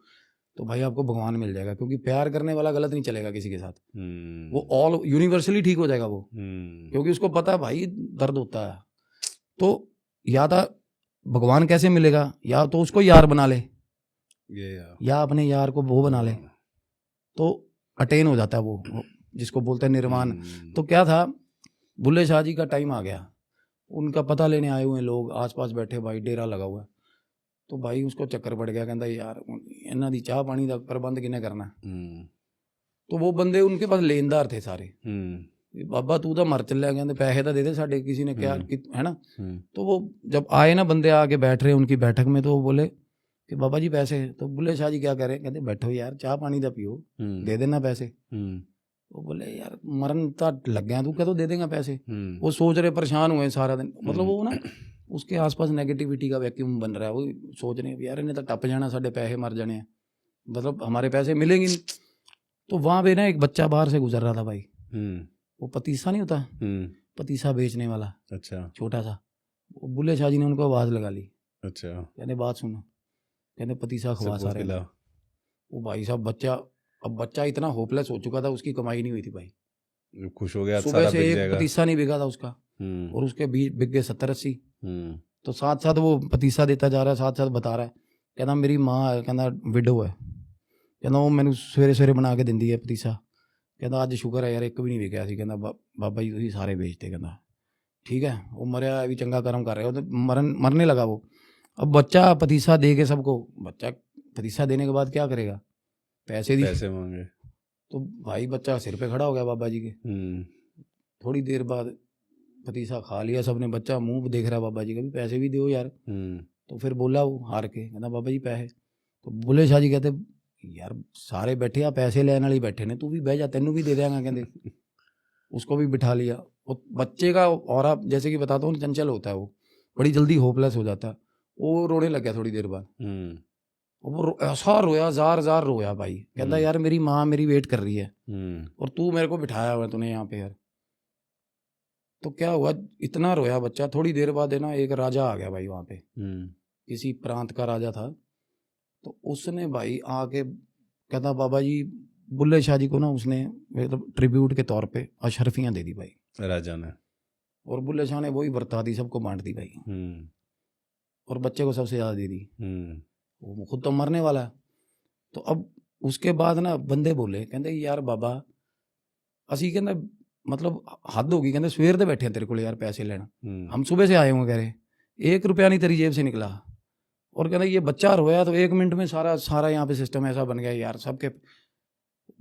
तो भाई आपको भगवान मिल जाएगा, क्योंकि प्यार करने वाला गलत नहीं चलेगा किसी के साथ, वो ऑल यूनिवर्सली ठीक हो जाएगा वो, क्योंकि उसको पता है भाई दर्द होता है। तो या तो भगवान कैसे मिलेगा, या तो उसको यार बना ले, या अपने यार को वो बना ले, तो अटेन हो जाता है वो जिसको बोलते हैं निर्वाण। तो क्या था, बुल्ले शाह जी का टाइम आ गया, उनका पता लेने आए हुए लोग आसपास बैठे, भाई डेरा लगा हुआ है, तो भाई उसको चक्कर पड़ गया, कहता यार इन्हां दी चाह पानी का प्रबंध किने करना। तो वो बंदे उनके पास लेनदार थे सारे, बाबा तू तो मर चलिया, कहते पैसे तो दे दे साढ़े, किसी ने क्या है ना। तो वो जब आए ना बंदे आके बैठ रहे उनकी बैठक में, तो वो बोले कि बाबा जी पैसे। तो बुल्ले शाह जी क्या कह रहे हैं, कहते बैठो यार चाह पानी का पियो, दे देना पैसे। वो बोले यार मरन तक लग गया, तू क्या तो दे देगा पैसे। वो सोच रहे, परेशान हुए सारा दिन, मतलब वो ना उसके आसपास नेगेटिविटी का वैक्यूम बन रहा है, वो सोच रहे हैं यार इन्हें तो टप जाना, साढ़े पैसे मर जाने हैं, मतलब हमारे पैसे मिलेंगे नहीं। तो वहाँ पे ना एक बच्चा बाहर से गुजर रहा था भाई, वो पतीसा नहीं होता, पतीसा बेचने वाला, अच्छा छोटा सा। बुल्ले शाह जी ने उनको आवाज़ लगा ली, अच्छा कहने बात सुनो, कहने पतीसा खवा सारे। वो भाई साहब बच्चा इतना होपलेस हो चुका था, उसकी कमाई नहीं हुई थी भाई, खुश हो गया, सुबह से एक पतीसा नहीं बिका था उसका, और उसके बिक गए 70-80। तो साथ साथ वो पतीसा देता जा रहा है, साथ साथ बता रहा है, कहना मेरी माँ है, कहना विडो है, कहना वो मैंने सवेरे सवेरे बना के दिंदी है पतीसा, कहना अज शुक्र है यार एक भी नहीं बिकया सी, कहना बाबा जी तुम सारे बेचते, कहना ठीक है वो मरिया भी चंगा कर्म कर रहे हो। तो मरने लगा वो। अब बच्चा पतीसा दे के सबको, बच्चा पतीसा देने के बाद क्या करेगा, पैसे मांगे। तो भाई बच्चा सिर पे खड़ा हो गया बाबा जी के। थोड़ी देर बाद पतीसा खा लिया सबने, बच्चा मुंह देख रहा बाबा जी का, भी पैसे भी दो यार। तो फिर बोला वो हार के, कहना बाबा जी पैसे। तो बुल्ले शाह जी कहते यार सारे बैठे आ पैसे लेने वाले बैठे ने, तू भी बह जा, तेनू भी दे देंगे, कहते उसको भी बिठा लिया। वो बच्चे का और आप जैसे कि बताता हूँ चंचल होता है, वो बड़ी जल्दी होपलेस हो जाता है, वो रोने लग गया थोड़ी देर बाद। वो ऐसा रोया, जार रोया भाई, कहता यार मेरी माँ मेरी वेट कर रही है और तू मेरे को बिठाया हुआ तूने यहाँ पे यार। तो क्या हुआ, इतना रोया बच्चा। थोड़ी देर बाद है ना एक राजा आ गया भाई वहाँ पे, किसी प्रांत का राजा था। तो उसने भाई आके कहता बाबा जी बुल्ले शाह जी को ना उसने मतलब ट्रिब्यूट के तौर पे अशरफियाँ दे दी भाई राजा ने, और बुल्ले शाह ने वही बरता दी, सबको बांट दी भाई, और बच्चे को सबसे ज़्यादा दे दी। वो खुद तो मरने वाला है। तो अब उसके बाद ना बंदे बोले, कहते यार बाबा असी कहते मतलब हद होगी, कहते सवेर दे बैठे तेरे को यार पैसे लेना, हम सुबह से आए होंगे, कह रहे 1 रुपया नहीं तेरी जेब से निकला। और कहते ये बच्चा रोया तो 1 मिनट में सारा यहाँ पे सिस्टम ऐसा बन गया यार सबके।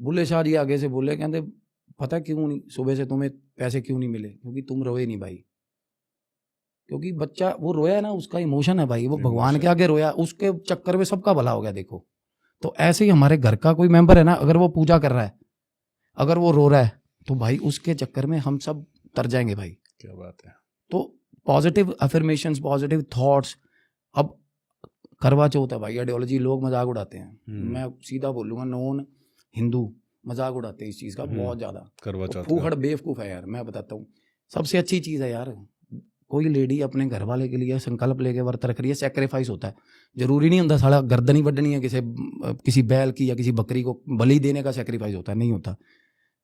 बुल्ले शाह जी आगे से बोले, कहते पता क्यों नहीं सुबह से तुम्हें पैसे क्यों नहीं मिले, क्योंकि तुम रोए नहीं भाई। क्योंकि बच्चा वो रोया ना, उसका इमोशन है भाई, वो भगवान के आगे रोया, उसके चक्कर में सबका भला हो गया। देखो तो ऐसे ही हमारे घर का कोई मेंबर है ना, अगर वो पूजा कर रहा है, अगर वो रो रहा है, तो भाई उसके चक्कर में हम सब तर जाएंगे भाई। क्या बात है। तो पॉजिटिव अफर्मेशंस, पॉजिटिव थॉट्स। अब करवा चौथ है भाई, आइडियोलॉजी लोग मजाक उड़ाते हैं, मैं सीधा बोलूँगा नॉन हिंदू मजाक उड़ाते हैं इस चीज़ का बहुत ज़्यादा। करवा चौथ फूहड़ बेवकूफ़ है यार, मैं बताता हूँ सबसे अच्छी चीज़ है यार। कोई लेडी अपने घर वाले के लिए संकल्प लेके व्रत रख रही है, सेक्रीफाइस होता है। जरूरी नहीं होता साला गर्दन ही बढ़नी है किसी बैल की या किसी बकरी को बलि देने का सेक्रीफाइस होता है, नहीं होता।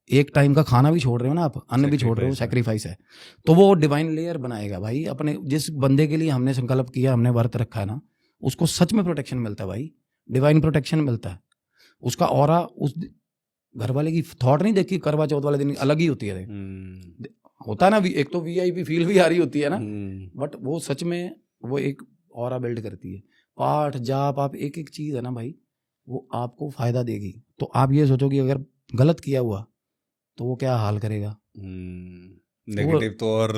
एक टाइम का खाना भी छोड़ रहे हो ना आप, अन्न भी छोड़ रहे हो, Sacrifice है। सेक्रीफाइस है। तो वो डिवाइन लेयर बनाएगा भाई। अपने जिस बंदे के लिए हमने संकल्प किया, हमने व्रत रखा है ना, उसको सच में प्रोटेक्शन मिलता है भाई, डिवाइन प्रोटेक्शन मिलता है। उसका ऑरा, उस घर वाले की थॉट नहीं देखी, करवा चौथ वाले दिन अलग ही होती है। होता है ना, एक तो वीआईपी फील भी आ रही होती है ना, बट वो सच में वो एक ऑरा बिल्ड करती है। पाठ जाप, आप एक एक चीज है ना भाई, वो आपको फायदा देगी। तो आप ये सोचो कि अगर गलत किया हुआ तो वो क्या हाल करेगा। नेगेटिव तो और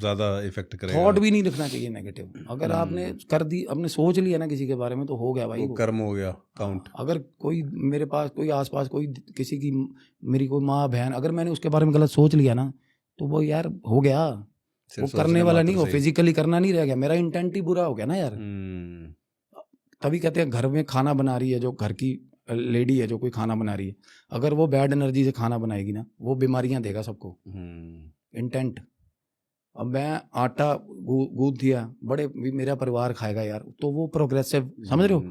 ज्यादा इफेक्ट करेगा। थॉट भी नहीं रखना चाहिए नेगेटिव। अगर आपने कर दी, आपने सोच लिया ना किसी के बारे में, तो हो गया भाई, वो कर्म हो गया काउंट। अगर कोई मेरे पास, कोई आसपास, कोई किसी की, मेरी कोई माँ बहन, अगर मैंने उसके बारे में गलत सोच लिया ना, तो वो यार हो गया, वो करने वाला नहीं, वो फिजिकली करना नहीं रह गया, मेरा इंटेंट ही बुरा हो गया ना यार। तभी कहते हैं घर में खाना बना रही है जो घर की लेडी है, जो कोई खाना बना रही है, अगर वो बैड एनर्जी से खाना बनाएगी ना, वो बीमारियां देगा सबको। इंटेंट। अब मैं आटा गूंथ दिया, बड़े भी मेरा परिवार खाएगा यार, तो वो प्रोग्रेसिव, समझ रहे हो,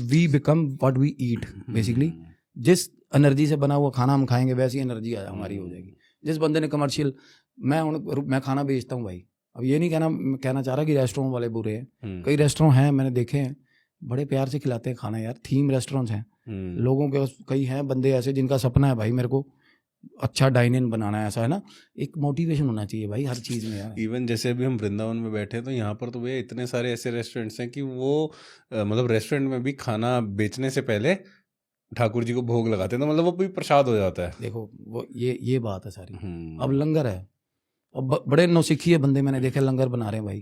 we become what we eat basically. जिस एनर्जी से बना हुआ खाना हम खाएंगे, वैसी एनर्जी हमारी हो जाएगी। जिस बंदे ने कमर्शियल, मैं खाना बेचता हूँ भाई, अब ये नहीं कहना चाह रहा कि रेस्टोरेंट वाले बुरे हैं। कई रेस्टोरेंट हैं, मैंने देखे हैं, बड़े प्यार से खिलाते हैं खाना यार। थीम रेस्टोरेंट्स हैं लोगों के, कई हैं बंदे ऐसे जिनका सपना है भाई मेरे को अच्छा डाइन इन बनाना है, ऐसा है ना। एक मोटिवेशन होना चाहिए भाई हर चीज़ में यार। इवन जैसे अभी हम वृंदावन में बैठे हैं, तो यहाँ पर तो भैया इतने सारे ऐसे रेस्टोरेंट्स हैं कि वो मतलब रेस्टोरेंट में भी खाना बेचने से पहले ठाकुर जी को भोग लगाते हैं, तो मतलब वो भी प्रसाद हो जाता है। देखो वो ये बात है सारी। अब लंगर है, अब बड़े नौसिखिए बंदे मैंने देखे लंगर बना रहे हैं भाई।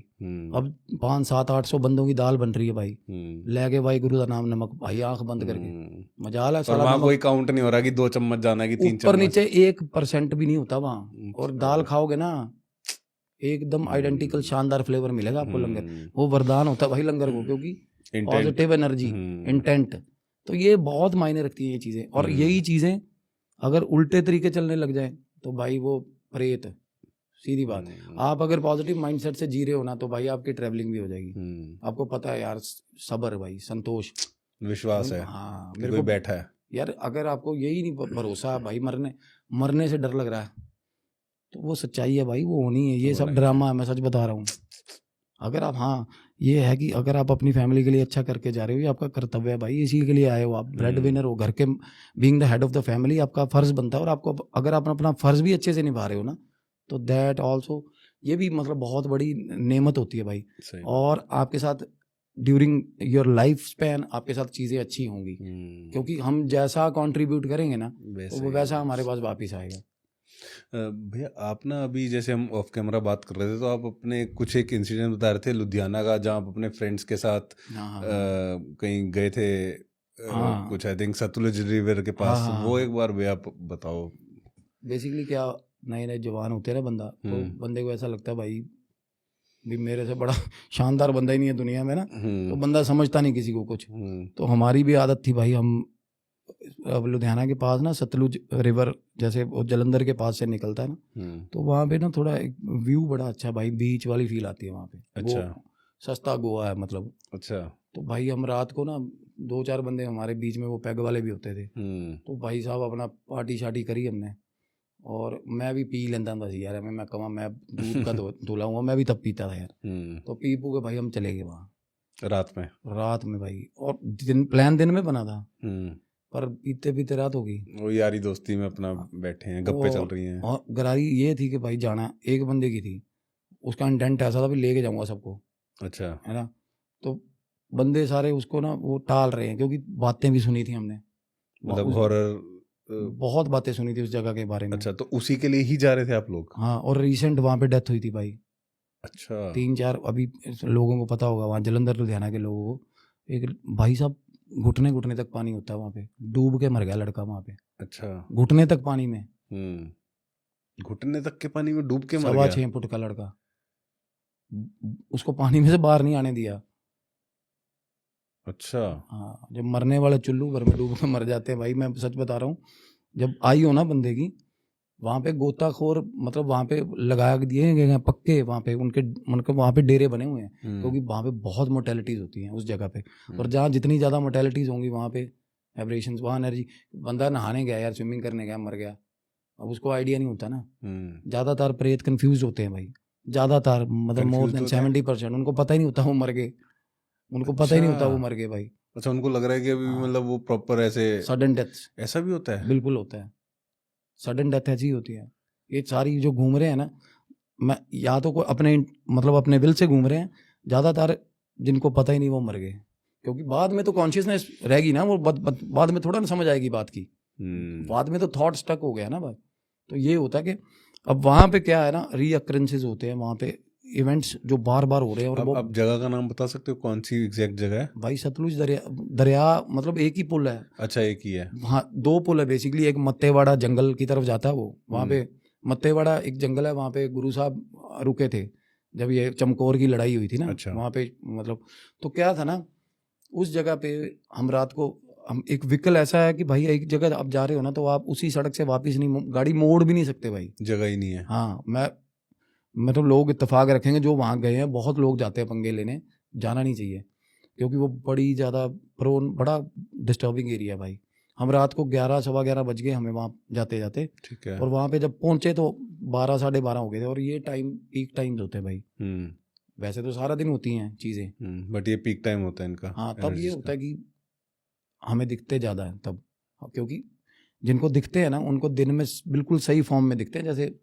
अब 500, 700, 800 बंदों की दाल बन रही है भाई, लेके भाई गुरु का नाम नमक भाई, आंख बंद करके मजाल है। और वहाँ कोई काउंट नहीं हो रहा कि 2 चम्मच जाना है कि 3 चम्मच, ऊपर नीचे 1% भी नहीं होता वहाँ। और दाल खाओगे ना, एकदम आइडेंटिकल शानदार फ्लेवर मिलेगा आपको लंगर। वो वरदान होता है भाई लंगर को, क्योंकि पॉजिटिव एनर्जी, इंटेंट। तो ये बहुत मायने रखती है ये चीज़ें। और यही चीज़ें अगर उल्टे तरीके चलने लग जाए तो भाई वो प्रेत, सीधी बात है। आप अगर पॉजिटिव माइंडसेट से जी रहे हो ना, तो भाई आपकी ट्रैवलिंग भी हो जाएगी। आपको पता है यार, सब्र भाई, संतोष, विश्वास है। हाँ, मेरे को बैठा है यार। अगर आपको यही नहीं भरोसा भाई, मरने से डर लग रहा है, तो वो सच्चाई है भाई, वो होनी है। ये सब ड्रामा है, मैं सच बता रहा हूँ। अगर आप, हाँ ये है कि अगर आप अपनी फैमिली के लिए अच्छा करके जा रहे हो, ये आपका कर्तव्य है भाई, इसी के लिए आए हो आप, ब्रेड विनर हो घर के, being the head of the family, आपका फर्ज बनता है। और आपको अगर आप अपना फर्ज भी अच्छे से निभा रहे हो ना, तो दैट ऑल्सो, ये भी मतलब बहुत बड़ी नेमत होती है भाई। और आपके साथ ड्यूरिंग योर लाइफ स्पैन आपके साथ चीज़ें अच्छी होंगी, क्योंकि हम जैसा कंट्रीब्यूट करेंगे ना, तो वो वैसा हमारे पास वापस आएगा। भैया आप ना, अभी जैसे हम ऑफ कैमरा बात कर रहे थे, तो आप अपने कुछ एक इंसिडेंट बता रहे थे लुधियाना का, जहाँ आप अपने फ्रेंड्स के साथ कहीं गए थे, कुछ आई थिंक सतलुज रिवर के पास। वो एक बार भैया आप बताओ। बेसिकली क्या, नए नए जवान होते हैं ना बंदा, तो बंदे को ऐसा लगता है भाई भी मेरे से बड़ा शानदार बंदा ही नहीं है दुनिया में ना, तो बंदा समझता नहीं किसी को कुछ। तो हमारी भी आदत थी भाई, हम अब लुधियाना के पास ना सतलुज रिवर, जैसे वो जलंधर के पास से निकलता है ना, तो वहाँ पे ना थोड़ा एक व्यू बड़ा अच्छा भाई, बीच वाली फील आती है वहाँ पे। अच्छा, सस्ता गोवा है मतलब। अच्छा, तो भाई हम रात को ना 2-4 बंदे हमारे बीच में, वो पैग वाले भी होते थे, तो भाई साहब अपना पार्टी शार्टी करी हमने। और मैं भी पी लेता था यार, मैं कहूँ मैं दूध का धुला हुआ, मैं भी तब पीता था यार। तो पी के भाई हम चले गए वहाँ रात में भाई। और प्लान दिन में बना था, पर पीते पीते रात हो गई। वो यारी दोस्ती में अपना बैठे हैं, गप्पे चल रही हैं। और गरारी ये थी कि भाई जाना, एक बंदे की थी, उसका इंटेंट ऐसा था भी लेके जाऊंगा सबको। अच्छा, है ना। तो बंदे सारे उसको ना वो टाल रहे हैं, क्योंकि बातें भी सुनी थी हमने, मतलब हॉरर बहुत बातें सुनी थी उस जगह के बारे में। अच्छा, तो उसी के लिए ही जा रहे थे आप लोग? हाँ, और रिसेंट वहाँ पे डेथ हुई थी भाई। अच्छा, 3-4 अभी लोगों को पता होगा, वहाँ जलंधर लुधियाना के लोगों को, एक भाई साहब घुटने तक पानी होता है वहाँ पे, डूब के मर गया लड़का वहाँ पे। अच्छा, घुटने तक पानी में, घुटने तक के पानी में डूब के मर गया। 6.25 फुट का लड़का, उसको पानी में से बाहर नहीं आने दिया। अच्छा, हाँ, जब मरने वाले चुल्लू भर में डूब के मर जाते हैं भाई, मैं सच बता रहा हूँ। जब आई हो ना बंदे की, वहाँ पे गोताखोर मतलब वहाँ पे लगा दिए गए हैं पक्के, वहाँ पे उनके वहाँ पे डेरे बने हुए हैं, क्योंकि वहाँ पे बहुत मोर्टेलिटीज़ होती हैं उस जगह पे। और जहाँ जितनी ज़्यादा मोर्टेलिटीज़ होंगी वहाँ पे, एब्रेशंस, वहाँ एनर्जी। बंदा नहाने गया यार, स्विमिंग करने गया, मर गया, अब उसको आइडिया नहीं होता ना। ज़्यादातर प्रेत कंफ्यूज होते हैं भाई, ज़्यादातर, मतलब मोर देन 70% उनको पता ही नहीं होता वो मर गए, उनको पता ही नहीं होता वो मर गए भाई। अच्छा, उनको लग रहा है कि अभी मतलब वो प्रॉपर ऐसे सडन डेथ, ऐसा भी होता है? बिल्कुल होता है, सडन डेथ ऐसी होती है। ये सारी जो घूम रहे हैं ना, मैं या तो कोई अपने मतलब अपने विल से घूम रहे हैं, ज़्यादातर जिनको पता ही नहीं वो मर गए, क्योंकि बाद में तो कॉन्शियसनेस रहेगी ना, वो बाद में थोड़ा ना समझ आएगी बात की, बाद में तो थॉट स्टक हो गया ना भाई। तो ये होता है कि अब वहाँ पे क्या है ना, रीअक्रेंसेस होते हैं वहाँ पे, इवेंट्स जो बार बार हो रहे हैं। और अब जगह का नाम बता सकते हो, कौन सी एग्जैक्ट जगह है? भाई सतलुज दरिया मतलब एक ही पुल है। अच्छा, एक ही है? हाँ, 2 पुल है बेसिकली, एक मत्तेवाड़ा जंगल की तरफ जाता है वो, वहाँ पे मत्तेवाड़ा एक जंगल है, वहाँ पे गुरु साहब रुके थे जब ये चमकौर की लड़ाई हुई थी ना। अच्छा। वहाँ पे मतलब तो क्या था ना, उस जगह पे हम रात को, हम एक व्हीकल ऐसा है कि भाई एक जगह आप जा रहे हो ना, तो आप उसी सड़क से वापस नहीं, गाड़ी मोड़ भी नहीं सकते भाई, जगह ही नहीं है। हाँ, मैं तो लोग इत्तेफाक रखेंगे जो वहाँ गए हैं, बहुत लोग जाते हैं पंगे लेने, जाना नहीं चाहिए, क्योंकि वो बड़ी ज़्यादा बड़ा डिस्टर्बिंग एरिया है भाई। हम रात को 11 सवा 11 बज गए हमें वहाँ जाते जाते, ठीक है, और वहाँ पे जब पहुँचे तो 12 साढ़े 12 हो गए थे, और ये टाइम पीक टाइम्स होते हैं भाई। वैसे तो सारा दिन होती हैं चीज़ें, बट ये पीक टाइम होता है इनका। हाँ, तब ये होता है कि हमें दिखते ज़्यादा है तब, क्योंकि जिनको दिखते हैं ना उनको दिन में बिल्कुल सही फॉर्म में दिखते हैं जैसे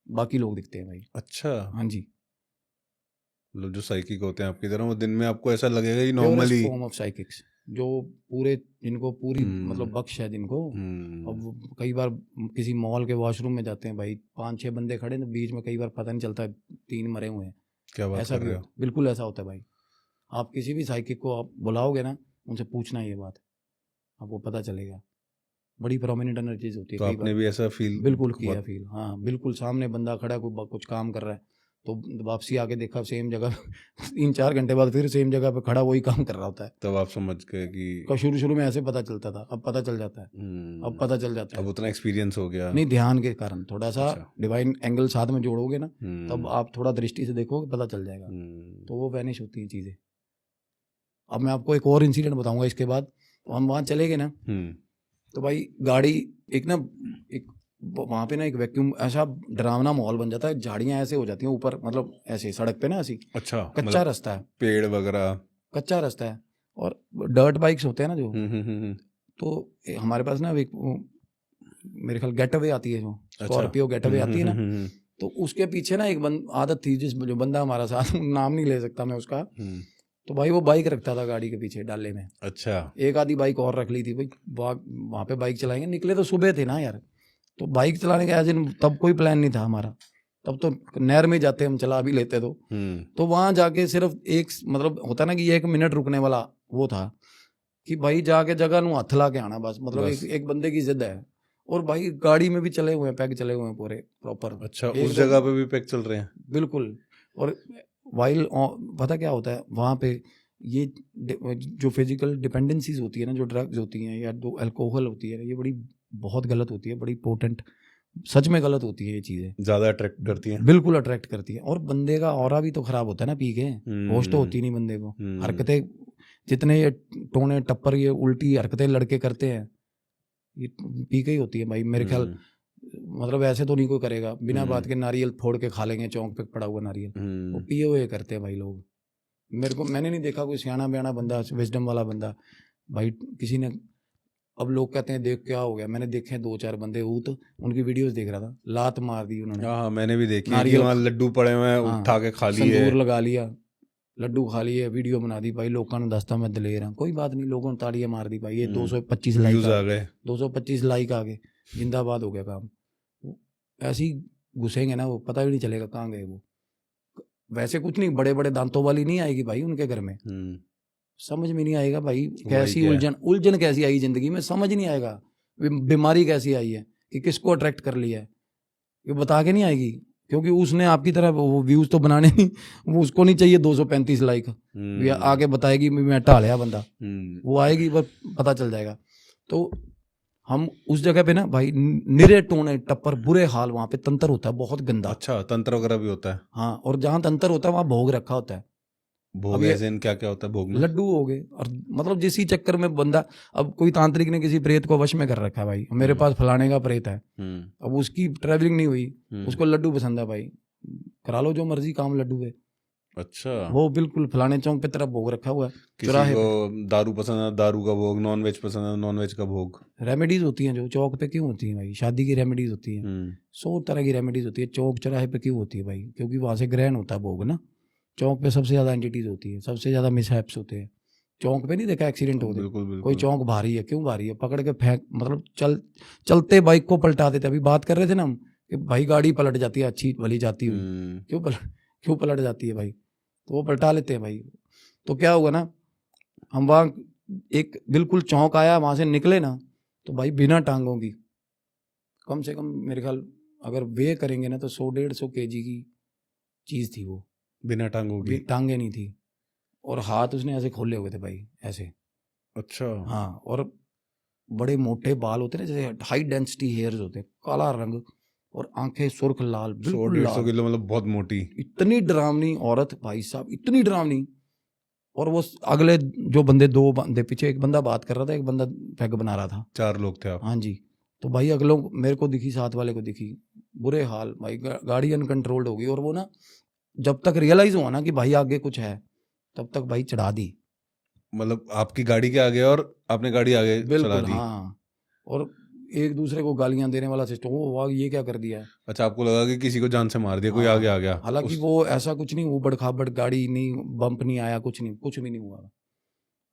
बाकी लोग दिखते हैं भाई। अच्छा, हाँ जी, मतलब जो साइकिक होते हैं आपकी तरह, वो दिन में आपको ऐसा लगेगा ही नॉर्मली। फॉर्म ऑफ साइकिक्स जो पूरे, जिनको पूरी मतलब बख्श है जिनको। अब कई बार किसी मॉल के वॉशरूम में जाते हैं भाई, 5-6 बंदे खड़े हैं, बीच में कई बार पता नहीं चलता 3 मरे हुए हैं। क्या बात कर रहे हो? बिल्कुल ऐसा होता है भाई। आप किसी भी साइकिक को आप बुलाओगे ना, उनसे पूछना ये बात, आपको पता चलेगा, बड़ी प्रोमिनेंट एनर्जीज होती है। तो आपने भी ऐसा फील? बिल्कुल किया फील, हाँ बिल्कुल। सामने बंदा खड़ा है, कोई कुछ काम कर रहा है, तो वापसी आके देखा सेम जगह 3-4 घंटे बाद फिर सेम जगह पे खड़ा वही काम कर रहा होता है। तब आप समझ गए कि शुरू में ऐसे पता चलता था, अब पता चल जाता है, अब पता चल जाता है, अब उतना एक्सपीरियंस हो गया। नहीं, ध्यान के कारण थोड़ा सा डिवाइन एंगल साथ में जोड़ोगे ना, तब आप थोड़ा दृष्टि से देखोगे, पता चल जाएगा, तो वो वैनिश होती है चीज़ें। अब मैं आपको एक और इंसिडेंट बताऊंगा इसके बाद। तो हम वहाँ चले गए ना, तो भाई गाड़ी एक वहाँ पे ना एक वैक्यूम, ऐसा डरावना माहौल बन जाता है, झाड़ियाँ ऐसे हो जाती हैं ऊपर, मतलब ऐसे सड़क पे ना ऐसी। अच्छा, कच्चा रास्ता है, पेड़ वगैरह, कच्चा रास्ता है, और डर्ट बाइक्स होते हैं ना जो, तो हमारे पास ना एक मेरे ख्याल गेटअवे आती है, जो स्कॉर्पियो गेटअवे आती है ना, तो उसके पीछे ना एक आदत थी, जो बंदा हमारा साथ, नाम नहीं ले सकता मैं उसका, तो भाई वो बाइक रखता था गाड़ी के पीछे डाले में। अच्छा, एक आधी बाइक और रख ली थी भाई, वहाँ पे बाइक चलाएंगे, निकले तो सुबह थे ना यार, तो बाइक चलाने का तब कोई प्लान नहीं था हमारा, तब तो नहर में जाते हम, चला भी लेते तो वहाँ जाके सिर्फ एक मतलब होता ना कि 1 मिनट रुकने वाला वो था, कि भाई जाके जगह नू हाथ ला के आना बस, मतलब एक बंदे की जिद है, और भाई गाड़ी में भी चले हुए हैं, पैक चले हुए हैं पूरे प्रॉपर। अच्छा, उस जगह पे भी पैक चल रहे हैं? बिल्कुल। और वाइल पता क्या होता है वहाँ पे, ये जो फिजिकल डिपेंडेंसीज होती है ना, जो ड्रग्स होती हैं या जो अल्कोहल होती है, ये बहुत गलत होती है, बड़ी पोटेंट, सच में गलत होती है ये चीज़ें, ज़्यादा अट्रैक्ट करती हैं। बिल्कुल अट्रैक्ट करती है, और बंदे का ऑरा भी तो खराब होता है ना पी के, होश तो होती नहीं बंदे को, हरकतें जितने ये टोने टप्पर ये उल्टी हरकतें लड़के करते हैं, ये पी के ही होती है भाई मेरे ख्याल। मतलब ऐसे तो नहीं कोई करेगा बिना बात के, नारियल फोड़ के खा लेंगे चौंक पे पड़ा हुआ नारियल, वो पिए हुए करते हैं भाई लोग। मैंने नहीं देखा कोई सियाना बयाना बंदा, विजडम वाला बंदा भाई, किसी ने, अब लोग कहते हैं देख क्या हो गया, मैंने देखे 2-4 बंदे उनकी वीडियोस देख रहा था, लात मार दी उन्होंने। हाँ, मैंने भी देखी, नारियल लड्डू पड़े हुए हैं, उठा के खा लिए, संदूर लगा लिया, लड्डू खा लिए, वीडियो बना दी भाई, लोगों ने दस्ता में दलेर है, कोई बात नहीं, लोगों ने ताड़ियां मार दी भाई, ये 225 लाइक आ गए, 225 लाइक आ गए, जिंदाबाद हो गया काम। ऐसे ही घुसेंगे ना, वो पता भी नहीं चलेगा कहाँ गए वो। वैसे कुछ नहीं, बड़े बड़े दांतों वाली नहीं आएगी भाई उनके घर में, समझ में नहीं आएगा भाई, कैसी उलझन कैसी आई जिंदगी में, समझ नहीं आएगा, बीमारी कैसी आई है, कि किसको अट्रैक्ट कर लिया है, ये बता के नहीं आएगी, क्योंकि उसने आपकी तरह वो व्यूज तो बनाने नहीं, वो उसको नहीं चाहिए 235 लाइक, आके बताएगी मैं टालिया बंदा, वो आएगी बस पता चल जाएगा। तो हम उस जगह पे ना भाई, निरे टोने टप्पर, बुरे हाल, वहाँ पे तंत्र होता है बहुत गंदा। अच्छा, तंत्र वगैरह भी होता है? हाँ, और जहाँ तंत्र होता है वहाँ भोग रखा होता है, भोग अब ये ऐसे क्या क्या होता है भोग में? लड्डू हो गए, और मतलब जिसी चक्कर में बंदा, अब कोई तांत्रिक ने किसी प्रेत को वश में कर रखा है भाई, मेरे पास फलाने का प्रेत है, अब उसकी ट्रैवलिंग नहीं हुई, उसको लड्डू पसंद है भाई, करा लो जो मर्जी काम लड्डू है। अच्छा, वो बिल्कुल फलाने चौक पे तरफ भोग रखा हुआ है, किसी चौराहे को पे। दारू पसंद है, दारू का भोग, नॉन वेज पसंद है, नॉन वेज का भोग। रेमेडीज होती हैं जो चौक पे क्यों होती हैं भाई, शादी की रेमेडीज होती हैं, 100 तरह की रेमेडीज होती है, चौक चौराहे पे क्यों होती है भाई, क्योंकि वहाँ से ग्रहण होता है भोग ना, चौक पे सबसे ज़्यादा एंटिटीज होती है, सबसे ज़्यादा मिसहैप्स होते हैं। चौक पे नहीं देखा एक्सीडेंट होते, बिल्कुल कोई बिल्कुल। चौक भारी है, क्यों भारी है, पकड़ के फेंक, मतलब चलते बाइक को पलटा देते। अभी बात कर रहे थे ना हम कि भाई गाड़ी पलट जाती है अच्छी भली जाती हुई, क्यों पलट जाती है भाई, तो वो पलटा लेते हैं भाई। तो क्या होगा ना, हम वहाँ एक बिल्कुल चौक आया, वहाँ से निकले ना, तो भाई बिना टांगों की कम से कम मेरे ख्याल अगर वे करेंगे ना तो 100-150 kg की चीज़ थी वो, बिना टांगों की? टांगे नहीं थी, और हाथ उसने ऐसे खोले हुए थे भाई ऐसे। अच्छा। हाँ, और बड़े मोटे बाल होते हैं ना, जैसे हाई डेंसिटी हेयर्स होते हैं, काला रंग, और आंखें सुर्ख लाल, 100 बिल्कुल 150 लाल। किलो मतलब बहुत मोटी। इतनी डरावनी औरत भाई साहब, इतनी डरावनी। और वो अगले जो बंदे, 2 बंदे पीछे, एक बंदा बात कर रहा था, एक बंदा पैग बना रहा था, 4 लोग थे आप? हाँ जी। तो भाई अगलों मेरे को दिखी, साथ वाले को दिखी, बुरे हाल भाई, गाड़ी अनकंट्रोल्ड हो गई। और वो ना जब तक रियलाइज हुआ ना कि भाई आगे कुछ है, तब तक भाई चढ़ा दी, मतलब आपकी गाड़ी के आगे और आपने गाड़ी आगे चला बिल्कुल दी? हाँ। और एक दूसरे को गालियां देने वाला सिस्टम, वो वाह ये क्या कर दिया है। अच्छा, आपको लगा कि किसी को जान से मार दिया, कोई आगे आ गया? हालांकि वो ऐसा कुछ नहीं, उबड़ खाबड़ गाड़ी नहीं, बम्प नहीं आया, कुछ नहीं, कुछ भी नहीं हुआ,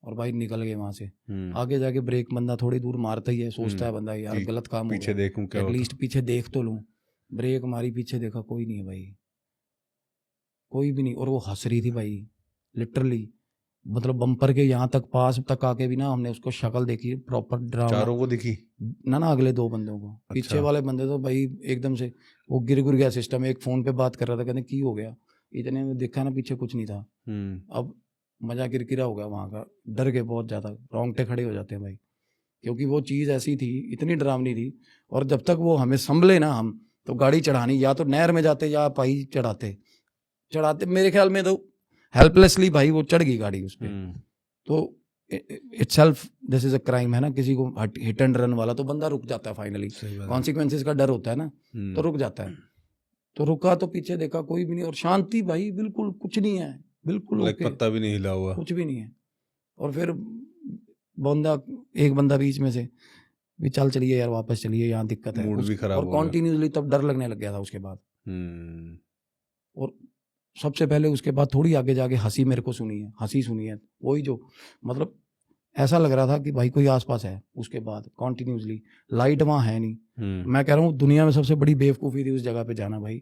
और भाई निकल गए वहां से। आगे जाके ब्रेक बंदा थोड़ी दूर मारता ही है, सोचता है बंदा यार गलत काम हो पीछे गया, देखूं क्या होता। एटलीस्ट पीछे देख तो लूं। ब्रेक मारी, पीछे देखा, कोई नहीं है भाई, कोई भी नहीं। और वो हंस रही थी भाई, लिटरली, मतलब बम्पर के यहाँ तक, पास तक आके भी ना हमने उसको शक्ल देखी, प्रॉपर डरावना। चारों को दिखी? ना अगले 2 बंदों को। पीछे वाले बंदे तो भाई एकदम से वो गिर गया सिस्टम। एक फोन पे बात कर रहा था, कहते की हो गया, इतने में देखा ना पीछे कुछ नहीं था। अब मजा किरकिरा हो गया वहाँ का, डर के बहुत ज़्यादा, रोंगटे खड़े हो जाते हैं भाई, क्योंकि वो चीज़ ऐसी थी, इतनी डरावनी थी। और जब तक वो हमें संभले ना, हम तो गाड़ी चढ़ानी, या तो नहर में जाते या पाई चढ़ाते मेरे ख्याल में तो हेल्पलेसली भाई वो चढ़ गई गाड़ी उस पर। तो itself this is a crime है ना, किसी को हिट एंड रन वाला, तो बंदा रुक जाता है फाइनली, कॉन्सिक्वेंसेस का डर होता है ना, तो रुक जाता है। तो रुका तो पीछे देखा, कोई भी नहीं, और शांति भाई, बिल्कुल कुछ नहीं है, बिल्कुल ओके, पत्ता भी नहीं हिला हुआ, कुछ भी नहीं है। और फिर एक बंदा बीच में से भी, चल चलिए यार वापस चलिए, यहाँ दिक्कत है, मूड भी खराब और हो गया। कॉन्टिन्यूसली तब डर लगने लग गया था उसके बाद। और सबसे पहले उसके बाद थोड़ी आगे जाके हंसी मेरे को सुनी है, हंसी सुनी है, वही जो मतलब ऐसा लग रहा था कि भाई कोई आसपास है। उसके बाद कॉन्टिन्यूसली लाइट वहाँ है नहीं। मैं कह रहा हूँ दुनिया में सबसे बड़ी बेवकूफ़ी थी उस जगह पे जाना भाई।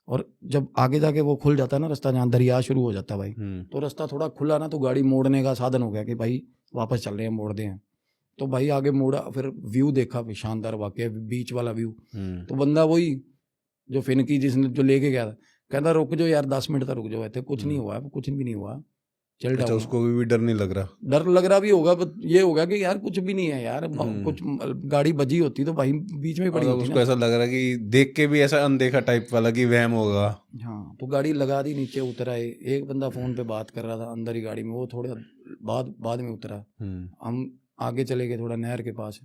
और जब आगे जाके वो खुल जाता है ना रास्ता, जहाँ दरिया शुरू हो जाता है भाई, तो रास्ता थोड़ा खुला ना, तो गाड़ी मोड़ने का साधन हो गया कि भाई वापस चल रहे हैं, मोड़ दे हैं। तो भाई आगे मोड़ा, फिर व्यू देखा, फिर शानदार वाकई बीच वाला व्यू। तो बंदा वही जो फिनकी जिसने जो लेके गया था, कहता रुक जाओ यार 10 मिनट तक रुक जाओ, ऐसे कुछ नहीं हुआ, कुछ भी नहीं हुआ, चल अच्छा, उसको भी डर नहीं लग रहा? डर लग रहा भी होगा, बट ये होगा कि यार कुछ भी नहीं है यार, कुछ गाड़ी बजी होती तो भाई बीच में पड़ी होती। उसको ऐसा लग रहा कि देख के भी ऐसा अनदेखा टाइप वाला कि वहम होगा। हाँ, तो गाड़ी लगा दी, नीचे उतर आए। एक बंदा फोन पे बात कर रहा था अंदर ही गाड़ी में, वो थोड़ा बाद में उतरा। हम आगे चले गए थोड़ा नहर के पास,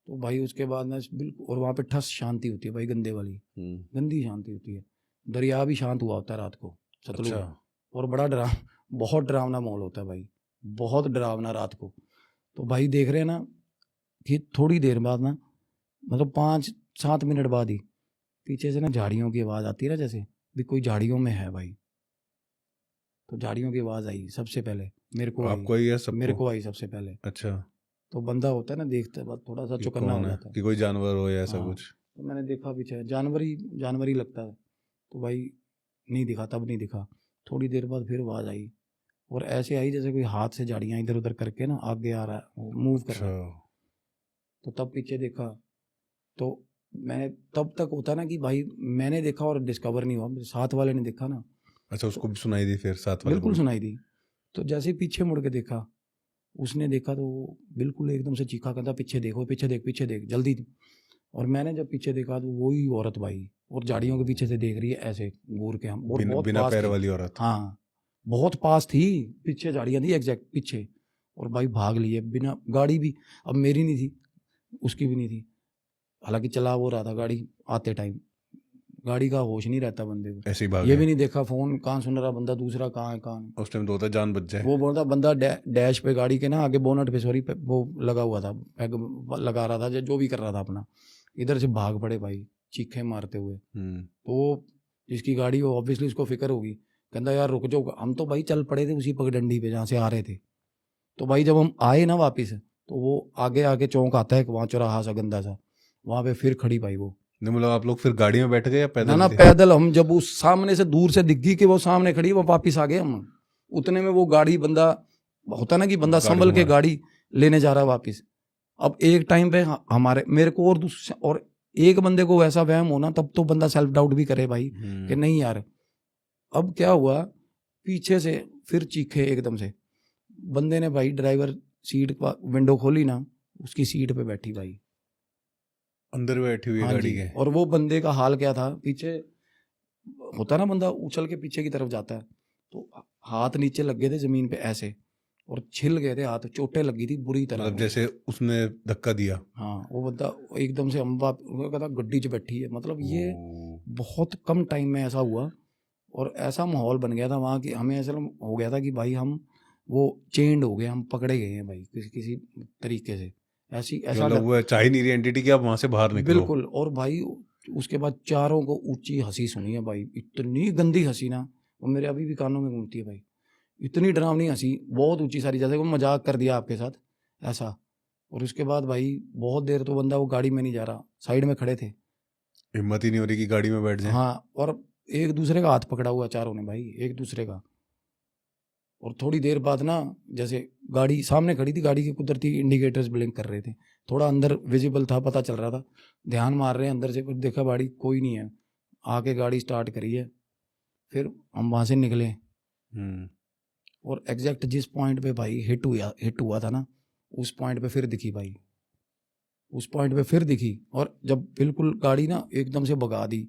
तो भाई उसके बाद ना बिल्कुल, और वहाँ पे ठस शांति होती है भाई, गंदे वाली गंदी शांति होती है। दरिया भी शांत हुआ होता है रात को, सतलुज। और बड़ा बहुत डरावना माहौल होता है भाई, बहुत डरावना रात को। तो भाई देख रहे हैं ना कि थोड़ी देर बाद ना, मतलब 5-7 मिनट बाद ही पीछे से ना झाड़ियों की आवाज़ आती है ना, जैसे भी कोई झाड़ियों में है भाई। तो झाड़ियों की आवाज़ आई सबसे पहले मेरे को, आपको आई है? मेरे को आई सबसे पहले। अच्छा। तो बंदा होता है ना, देखते बाद थोड़ा सा चौकन्ना हो जाता है कि कोई जानवर हो या ऐसा कुछ। तो मैंने देखा पीछे जानवर ही लगता है। तो भाई नहीं दिखा, तब नहीं दिखा। थोड़ी देर बाद फिर आवाज़ आई, और ऐसे आई जैसे कोई हाथ से झाड़ियाँ इधर उधर करके ना आगे आ रहा है, मूव कर रहा है। तो तब पीछे देखा, तो मैंने तब तक होता ना कि भाई मैंने देखा और डिस्कवर नहीं हुआ, साथ वाले ने देखा ना। अच्छा, उसको भी सुनाई दी फिर साथ वाले? बिल्कुल सुनाई दी। तो जैसे पीछे मुड़ के देखा, उसने देखा तो बिल्कुल एकदम से चीखा, कहता पीछे देखो, पीछे देख जल्दी। और मैंने जब पीछे देखा तो वही औरत भाई, और झाड़ियों के पीछे से देख रही है ऐसे घूर के, हम बहुत बिना पैर वाली औरत। हाँ, बहुत पास थी, पीछे झाड़ियाँ थी एग्जैक्ट पीछे, और भाई भाग लिए बिना गाड़ी भी, अब मेरी नहीं थी उसकी भी नहीं थी, हालांकि चला वो रहा था गाड़ी, आते टाइम गाड़ी का होश नहीं रहता बंदे को, ऐसे ही भाग ये गए। भी नहीं देखा फोन कहाँ सुन रहा बंदा, दूसरा कहाँ है कहाँ नहीं। उस टाइम तो होता है जान बच जाए। वो बोलता बंदा डैश पे गाड़ी के ना आगे बोनट पे सॉरी वो लगा हुआ था, पैग लगा रहा था, जो भी कर रहा था अपना, इधर से भाग पड़े भाई चीखे मारते हुए। तो वो जिसकी गाड़ी हो ऑब्वियसली उसको फिक्र होगी, कहता यार रुक जाओ, हम तो भाई चल पड़े थे उसी पगडंडी पे जहाँ से आ रहे थे। तो भाई जब हम आए ना वापिस, तो वो आगे आगे चौक आता है वहाँ चौराहा सा गंदा सा, वहाँ पे फिर खड़ी भाई वो। नहीं मतलब आप लोग फिर गाड़ी में बैठ गए या पैदल ना थे? पैदल, हम जब उस सामने से दूर से दिख गई कि वो सामने खड़ी है, वो वापिस आ गए हम, उतने में वो गाड़ी बंदा होता ना कि बंदा गाड़ी संभल के घुमा। गाड़ी लेने जा रहा है वापिस। अब एक टाइम पे हमारे मेरे को और एक बंदे को वैसा वहम होना, तब तो बंदा सेल्फ डाउट भी करे भाई कि नहीं यार। अब क्या हुआ, पीछे से फिर चीखे एकदम से, बंदे ने भाई ड्राइवर सीट का विंडो खोली ना, उसकी सीट पे बैठी भाई, अंदर बैठी हुई हाँ गाड़ी जी। के। और वो बंदे का हाल क्या था, पीछे होता ना बंदा उछल के पीछे की तरफ जाता है, तो हाथ नीचे लग गए थे जमीन पे ऐसे, और छिल गए थे हाथ, चोटें लगी थी बुरी तरह। मतलब जैसे उसने धक्का दिया। हाँ वो बंदा एकदम से अम्बा कहता गड्डी च बैठी है, मतलब ये ओ, बहुत कम टाइम में ऐसा हुआ। और ऐसा माहौल बन गया था वहाँ कि हमें ऐसा हो गया था कि भाई हम वो चेंड हो गए, हम पकड़े गए हैं भाई किसी किसी तरीके से, ऐसी ऐसा मतलब वो चाह ही नहीं रही एंटिटी कि आप वहां से बाहर निकलो। बिल्कुल। और भाई उसके बाद चारों को ऊंची हंसी सुनी है भाई, इतनी गंदी हंसी ना, वो मेरे अभी भी कानों में घूमती है भाई, इतनी डरावनी हंसी, बहुत ऊंची सारी, जैसे वो मजाक कर दिया आपके साथ ऐसा। और उसके बाद भाई बहुत देर तो बंदा वो गाड़ी में नहीं जा रहा, साइड में खड़े थे, हिम्मत ही नहीं हो रही कि गाड़ी में बैठ जाए। हाँ, और एक दूसरे का हाथ पकड़ा हुआ चारों ने भाई, एक दूसरे का। और थोड़ी देर बाद ना, जैसे गाड़ी सामने खड़ी थी, गाड़ी के कुदरती इंडिकेटर्स ब्लिंक कर रहे थे, थोड़ा अंदर विजिबल था, पता चल रहा था, ध्यान मार रहे हैं अंदर से, फिर देखा गाड़ी कोई नहीं है, आके गाड़ी स्टार्ट करी है, फिर हम वहाँ से निकले। और एग्जैक्ट जिस पॉइंट पे भाई हिट हुआ था ना, उस पॉइंट पे फिर दिखी भाई, उस पॉइंट पे फिर दिखी। और जब बिल्कुल गाड़ी ना एकदम से भगा दी,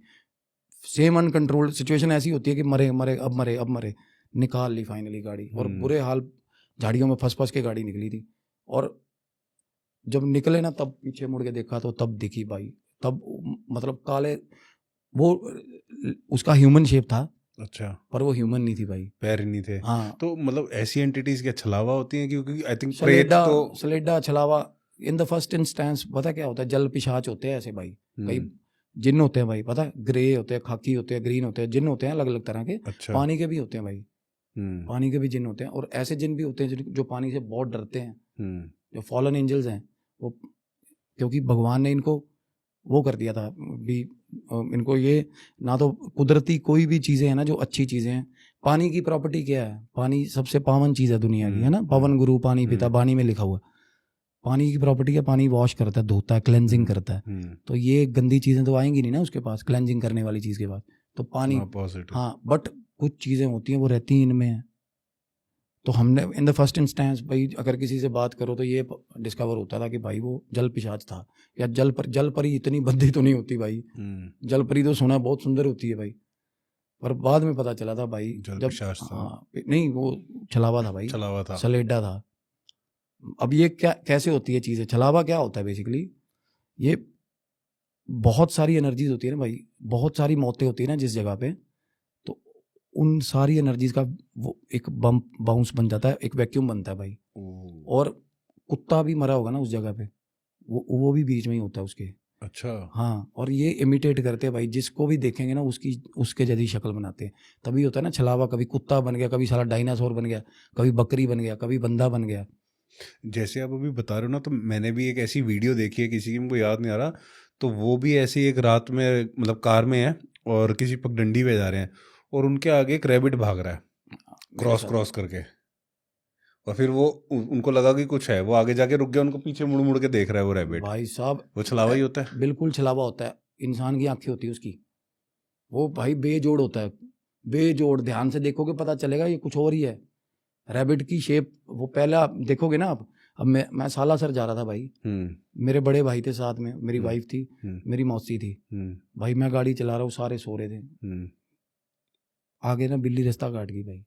सेम अनकंट्रोल्ड सिचुएशन ऐसी होती है कि मरे मरे अब मरे अब मरे, निकाल ली फाइनली गाड़ी, और बुरे हाल, झाड़ियों में फंस फंस के गाड़ी निकली थी। और जब निकले ना, तब पीछे मुड़ के देखा तो तब दिखी भाई, तब मतलब काले, वो उसका ह्यूमन शेप था, अच्छा, पर वो ह्यूमन नहीं थी भाई, पैर ही नहीं थे। हाँ। तो मतलब ऐसी एंटिटीज क्या छलावा होती हैं? क्योंकि आई थिंक प्रेत सलेडा तो सलेडा छलावा इन द फर्स्ट इंस्टेंस पता क्या होता है, जल पिशाच होते हैं ऐसे भाई, कई जिन्न होते हैं भाई, पता है, ग्रे होते हैं, खाकी होते हैं, ग्रीन होते हैं, जिन्न होते हैं अलग अलग तरह के। अच्छा। पानी के भी होते हैं भाई, पानी के भी जिन्न होते हैं, और ऐसे जिन्न भी होते हैं जो पानी से बहुत डरते हैं, जो फॉलन एंजल्स हैं वो, क्योंकि भगवान ने इनको वो कर दिया था भी, इनको ये ना तो कुदरती कोई भी चीज़ें हैं ना जो अच्छी चीज़ें हैं, पानी की प्रॉपर्टी क्या है, पानी सबसे पावन चीज़ है दुनिया की, है ना, पवन गुरु पानी पिता, वाणी में लिखा हुआ, पानी की प्रॉपर्टी है, पानी वॉश करता है, धोता है, क्लेंजिंग करता है। तो ये गंदी चीज़ें तो आएंगी नहीं ना उसके पास, क्लेंजिंग करने वाली चीज़ के पास, तो पानी, हाँ, बट कुछ चीज़ें होती हैं वो रहती हैं इनमें। तो हमने इन द फर्स्ट इंस्टेंस भाई अगर किसी से बात करो तो ये डिस्कवर होता था कि भाई वो जल पिशाच था, या जल परी इतनी बंदी तो नहीं होती भाई, जल परी तो सुना बहुत सुंदर होती है भाई, पर बाद में पता चला था भाई जल जब, पिशाच था। हाँ नहीं, वो छलावा था भाई, छलावा था, सलेडा था। अब ये क्या कैसे होती है चीज़ें, छलावा क्या होता है बेसिकली, ये बहुत सारी एनर्जीज होती है ना भाई, बहुत सारी मौतें होती है ना जिस जगह पे, तो उन सारी एनर्जीज का वो एक बम्प बाउंस बन जाता है, एक वैक्यूम बनता है भाई। और कुत्ता भी मरा होगा ना उस जगह पे, वो भी बीच में ही होता है उसके। अच्छा, हाँ, और ये इमिटेट करते हैं भाई, जिसको भी देखेंगे ना उसके जैसी शक्ल बनाते हैं, तभी होता है ना छलावा, कभी कुत्ता बन गया, कभी साला डायनासोर बन गया, कभी बकरी बन गया, कभी बंदा बन गया। जैसे आप अभी बता रहे हो ना, तो मैंने भी एक ऐसी वीडियो देखी है, किसी की मुझे याद नहीं आ रहा, तो वो भी ऐसी एक रात में मतलब कार में है और किसी पगडंडी पे जा रहे हैं, और उनके आगे एक रैबिट भाग रहा है क्रॉस करके, और फिर वो उनको लगा कि कुछ है, वो आगे जाके रुक गया, उनको पीछे मुड़ मुड़ के देख रहा है वो रैबिट। भाई साहब वो छलावा ही होता है, बिल्कुल छलावा होता है, इंसान की आंखें होती है उसकी, वो भाई बेजोड़ होता है, बेजोड़, ध्यान से देखोगे पता चलेगा ये कुछ और ही है। रैबिट की शेप, वो पहला देखोगे ना आप, अब मैं सालासर जा रहा था भाई, मेरे बड़े भाई थे साथ में, मेरी वाइफ थी, मेरी मौसी थी भाई, मैं गाड़ी चला रहा हूँ, सारे सो रहे थे, आगे ना बिल्ली रास्ता काट गई भाई,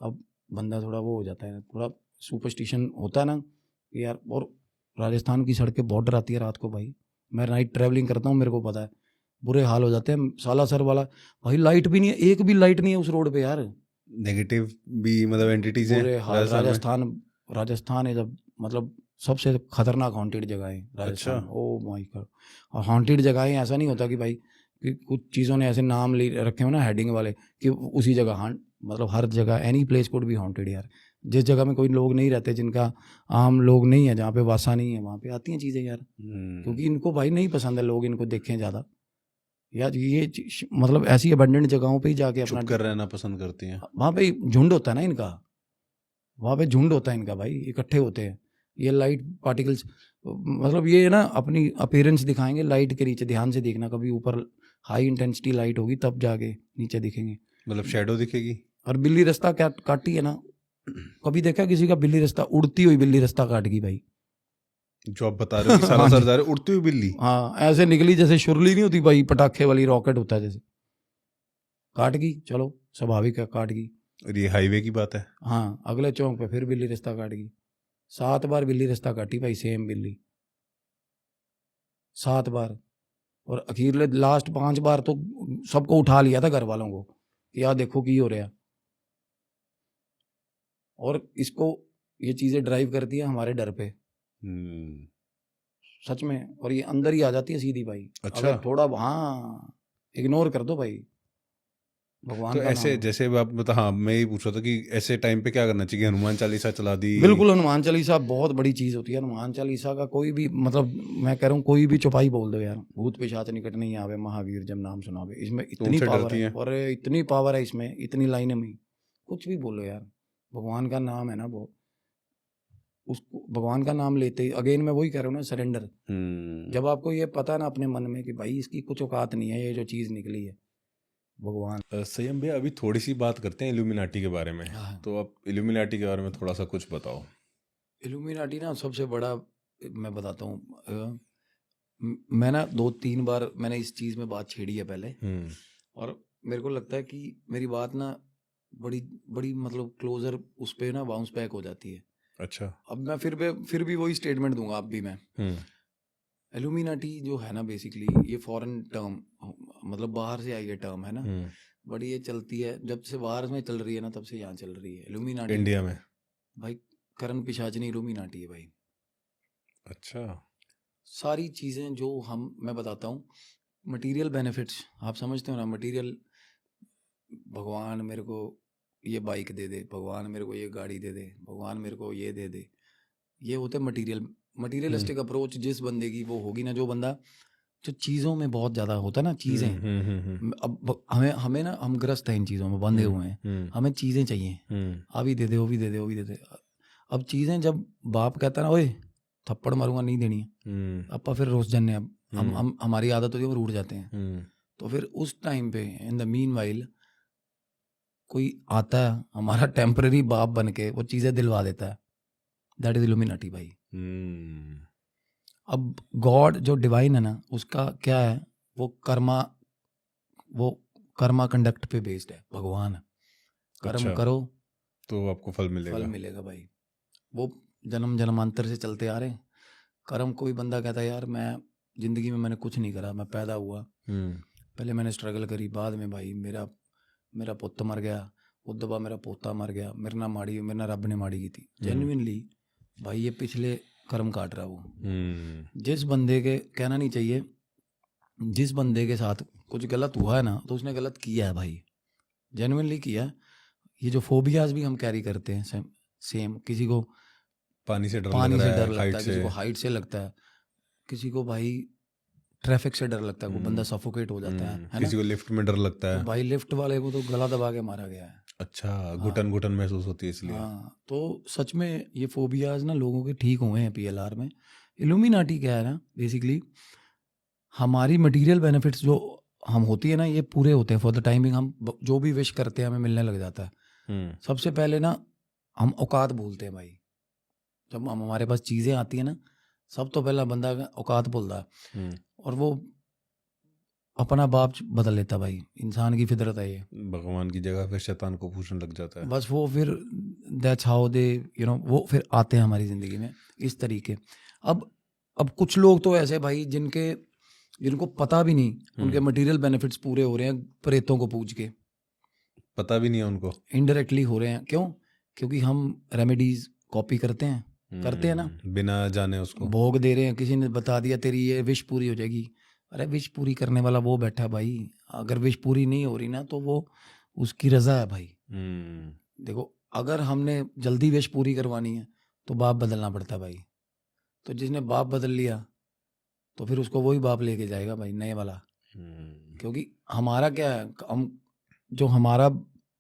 अब बंदा थोड़ा वो हो जाता है, थोड़ा सुपरस्टिशन होता है ना कि यार। और राजस्थान की सड़कें बॉर्डर आती है रात को भाई, मैं नाइट ट्रैवलिंग करता हूँ, मेरे को पता है बुरे हाल हो जाते हैं। सालासर वाला भाई लाइट भी नहीं है, एक भी लाइट नहीं है उस रोड पे यार। नेगेटिव भी मतलब एंटिटीज हैं बुरे हाल। राजस्थान में? राजस्थान है जब मतलब सबसे खतरनाक हॉन्टेड जगह है राजस्थान। अच्छा। Oh my God. और हॉन्टेड जगह है, ऐसा नहीं होता कि भाई कि कुछ चीज़ों ने ऐसे नाम ले रखे हो ना हेडिंग वाले कि उसी जगह हॉन्ट, मतलब हर जगह any place could be haunted यार। जिस जगह में कोई लोग नहीं रहते, जिनका आम लोग नहीं है, जहाँ पे वासा नहीं है, वहाँ पे आती हैं चीज़ें यार। क्योंकि इनको भाई नहीं पसंद है, लोग इनको देखें ज़्यादा यार। ये मतलब ऐसी अबंडेंट जगहों पे ही जाके अपना चुप कर रहना पसंद करती हैं। वहाँ पे झुंड होता है ना इनका, वहाँ पे झुंड होता है इनका भाई, इकट्ठे होते हैं। ये लाइट पार्टिकल्स मतलब ये ना अपनी अपीयरेंस दिखाएंगे लाइट के नीचे। ध्यान से देखना, कभी ऊपर हाई इंटेंसिटी लाइट होगी तब जाके नीचे दिखेंगे, मतलब शैडो दिखेगी। और बिल्ली रास्ता क्या काटी है ना, कभी देखा किसी का बिल्ली रास्ता, उड़ती हुई बिल्ली रास्ता काट गई भाई। जो आप बता रहे हो कि हाँ सालासर जी। जा रहे हो, उड़ती हुई बिल्ली। हाँ ऐसे निकली जैसे शुरली नहीं होती भाई, पटाखे वाली रॉकेट होता है जैसे, काट गई। चलो स्वाभाविक है, काट गई। और ये हाईवे की बात है। हाँ अगले चौक पे फिर बिल्ली रास्ता काट गई। 7 बार बिल्ली रास्ता काटी भाई, सेम बिल्ली 7 बार। और अखीरले लास्ट 5 बार तो सबको उठा लिया था घर वालों को कि यार देखो की हो रहा। और इसको ये चीज़ें ड्राइव करती है हमारे डर पे, सच में। और ये अंदर ही आ जाती है सीधी भाई। अच्छा। अगर थोड़ा हाँ इग्नोर कर दो भाई, भगवान तो का ऐसे नाम। जैसे आप बता, हाँ मैं ही पूछ रहा था कि ऐसे टाइम पे क्या करना चाहिए? हनुमान चालीसा चला दी? बिल्कुल, हनुमान चालीसा बहुत बड़ी चीज़ होती है। हनुमान चालीसा का कोई भी मतलब, मैं कह रहा हूँ कोई भी चौपाई बोल दो यार, भूत पिशाच निकट नहीं आवे, महावीर जब नाम सुनावे। इसमें तो इतनी उनसे पावर डरती है, हैं? और इतनी पावर है इसमें, इतनी लाइनें में कुछ भी बोलो यार, भगवान का नाम है ना वो, उसको भगवान का नाम लेते ही अगेन मैं वही कह रहा हूँ ना, सरेंडर। जब आपको ये पता है ना अपने मन में कि भाई इसकी कुछ औकात नहीं है, ये जो चीज़ निकली है भगवान। संयम भैया, अभी थोड़ी सी बात करते हैं इल्यूमिनाटी के बारे में। हाँ। तो आप इल्यूमिनाटी के बारे में थोड़ा सा कुछ बताओ। इल्यूमिनाटी ना सबसे बड़ा, मैं बताता हूँ मैं ना 2-3 बार मैंने इस चीज़ में बात छेड़ी है पहले, और मेरे को लगता है कि मेरी बात ना बड़ी बड़ी मतलब क्लोजर उस पे ना बाउंस बैक हो जाती है। अच्छा। अब मैं फिर भी वही स्टेटमेंट दूंगा अब भी मैं। इल्यूमिनाटी जो है ना बेसिकली ये फॉरेन टर्म, मतलब बाहर से आई है टर्म है ना, बट ये चलती है जब से बाहर में चल रही है ना, तब से यहाँ चल रही है इल्यूमिनाटी। इंडिया में भाई करण पिशाचनी इल्यूमिनाटी है भाई। अच्छा। सारी चीज़ें जो मैं बताता हूँ, मटेरियल बेनिफिट्स आप समझते हो ना, मटेरियल, भगवान मेरे को ये बाइक दे दे, भगवान मेरे को ये गाड़ी दे दे, भगवान मेरे को ये दे दे, ये होते मटीरियलिस्टिक अप्रोच जिस बंदे की वो होगी ना, जो बंदा जो चीज़ों में बहुत ज़्यादा होता है ना, चीज़ें। अब हमें ना हम ग्रस्त हैं इन चीज़ों में, बंधे हुए हैं, हमें चीज़ें चाहिए, अभी दे दे, वो भी दे दे, वो भी दे दे। अब चीज़ें जब बाप कहता है ना, ओए थप्पड़ मारूंगा नहीं देनी है, अपा फिर रोज जन्ने, अब हम हमारी आदत होती है, वो रूठ जाते हैं। तो फिर उस टाइम पे इन द मीन वाइल कोई आता है हमारा टेम्पररी बाप बन के, वो चीज़ें दिलवा देता है। दैट इज इल्यूमिनाटी भाई। अब गॉड जो डिवाइन है ना, उसका क्या है, वो कर्मा कंडक्ट पे बेस्ड है। भगवान कर्म अच्छा। करो तो आपको फल मिलेगा भाई। वो जन्म जन्मांतर से चलते आ रहे हैं कर्म। कोई बंदा कहता है यार मैं जिंदगी में मैंने कुछ नहीं करा, मैं पैदा हुआ, पहले मैंने स्ट्रगल करी, बाद में भाई मेरा पुत्र मर गया, उस दबा मेरा पोता मर गया, मेरे ना रब ने माड़ी की थी। जेन्युइनली भाई ये पिछले कर्म काट रहा वो। जिस बंदे के कहना नहीं चाहिए, जिस बंदे के साथ कुछ गलत हुआ है ना, तो उसने गलत किया है भाई, जेन्युइनली किया है। ये जो फोबियाज भी हम कैरी करते हैं सेम, किसी को पानी से डर लगता है, हाइट किसी को हाइट से लगता है, किसी को भाई ट्रैफिक से डर लगता है, वो बंदा सफोकेट हो जाता है किसी को लिफ्ट में डर लगता है। तो भाई लिफ्ट वाले को तो गला दबा के मारा गया है। अच्छा, घुटन घुटन महसूस होती है इसलिए। हाँ तो सच में ये फोबियाज ना लोगों के ठीक हुए हैं पीएलआर में। इल्यूमिनाटी क्या है ना, बेसिकली हमारी मटेरियल बेनिफिट्स जो हम होती है ना, ये पूरे होते हैं फॉर द टाइमिंग। हम जो भी विश करते हैं हमें मिलने लग जाता है। सबसे पहले ना हम औकात भूलते हैं भाई, जब हमारे पास चीज़ें आती हैं ना, सब तो पहला बंदा औकात भूलता है। और वो अपना बाप बदल लेता भाई, इंसान की फितरत है ये। भगवान की जगह फिर शैतान को पूछने लग जाता है। बस वो फिर दैट्स हाउ दे वो फिर आते हैं हमारी ज़िंदगी में इस तरीके। अब कुछ लोग तो ऐसे भाई जिनको पता भी नहीं, उनके मटेरियल बेनिफिट्स पूरे हो रहे हैं प्रेतों को पूज के, पता भी नहीं है उनको। इनडायरेक्टली हो रहे हैं। क्यों? क्योंकि हम रेमेडीज कॉपी करते हैं ना, बिना जाने उसको भोग दे रहे हैं। किसी ने बता दिया तेरी ये विश पूरी हो जाएगी, अरे विश पूरी करने वाला वो बैठा भाई, अगर विश पूरी नहीं हो रही ना तो वो उसकी रजा है भाई। देखो अगर हमने जल्दी विश पूरी करवानी है तो बाप बदलना पड़ता है भाई। तो जिसने बाप बदल लिया तो फिर उसको वही बाप लेके जाएगा भाई, नए वाला। क्योंकि हमारा क्या है, हम जो हमारा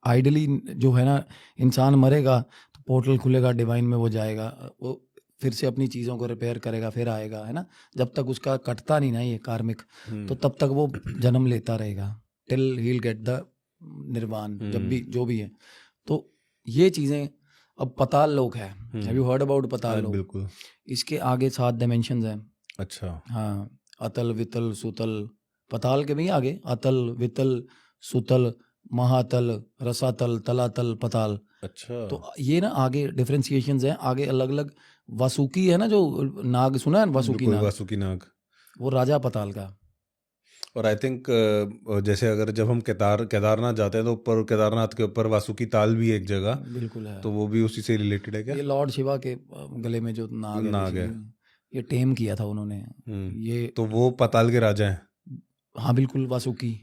आइडली जो है ना, इंसान मरेगा तो पोर्टल खुलेगा डिवाइन में, वो जाएगा, वो फिर से अपनी चीज़ों को रिपेयर करेगा, फिर आएगा, है ना। जब तक उसका कटता नहीं ना ये कार्मिक, तो तब तक वो जन्म लेता रहेगा till he will get the निर्वाण, जब भी जो भी है। तो ये चीज़ें, अब पताल लोक है, हैव यू हर्ड अबाउट पताल लोक? बिल्कुल। इसके आगे 7 डायमेंशंस हैं। अच्छा। हाँ, अतल वितल सुतल, पताल के भी आगे अतल वितल सुतल महातल रसातल तलातल पताल। अच्छा। तो ये ना आगे डिफरेंशिएशंस हैं, आगे अलग अलग। वासुकी है ना, जो नाग सुना है, वासुकी बिल्कुल, नाग, वासुकी नाग। वो राजा पताल का। और आई थिंक जैसे अगर जब हम केदारनाथ जाते हैं तो ऊपर केदारनाथ के ऊपर वासुकी ताल भी एक जगह, बिल्कुल है। तो वो भी उसी से रिलेटेड है क्या? ये लॉर्ड शिवा के गले में जो नाग है, नाग है। basically, ये टेम किया था उन्होंने ये। तो वो पताल के राजा हैं। हाँ बिल्कुल, वासुकी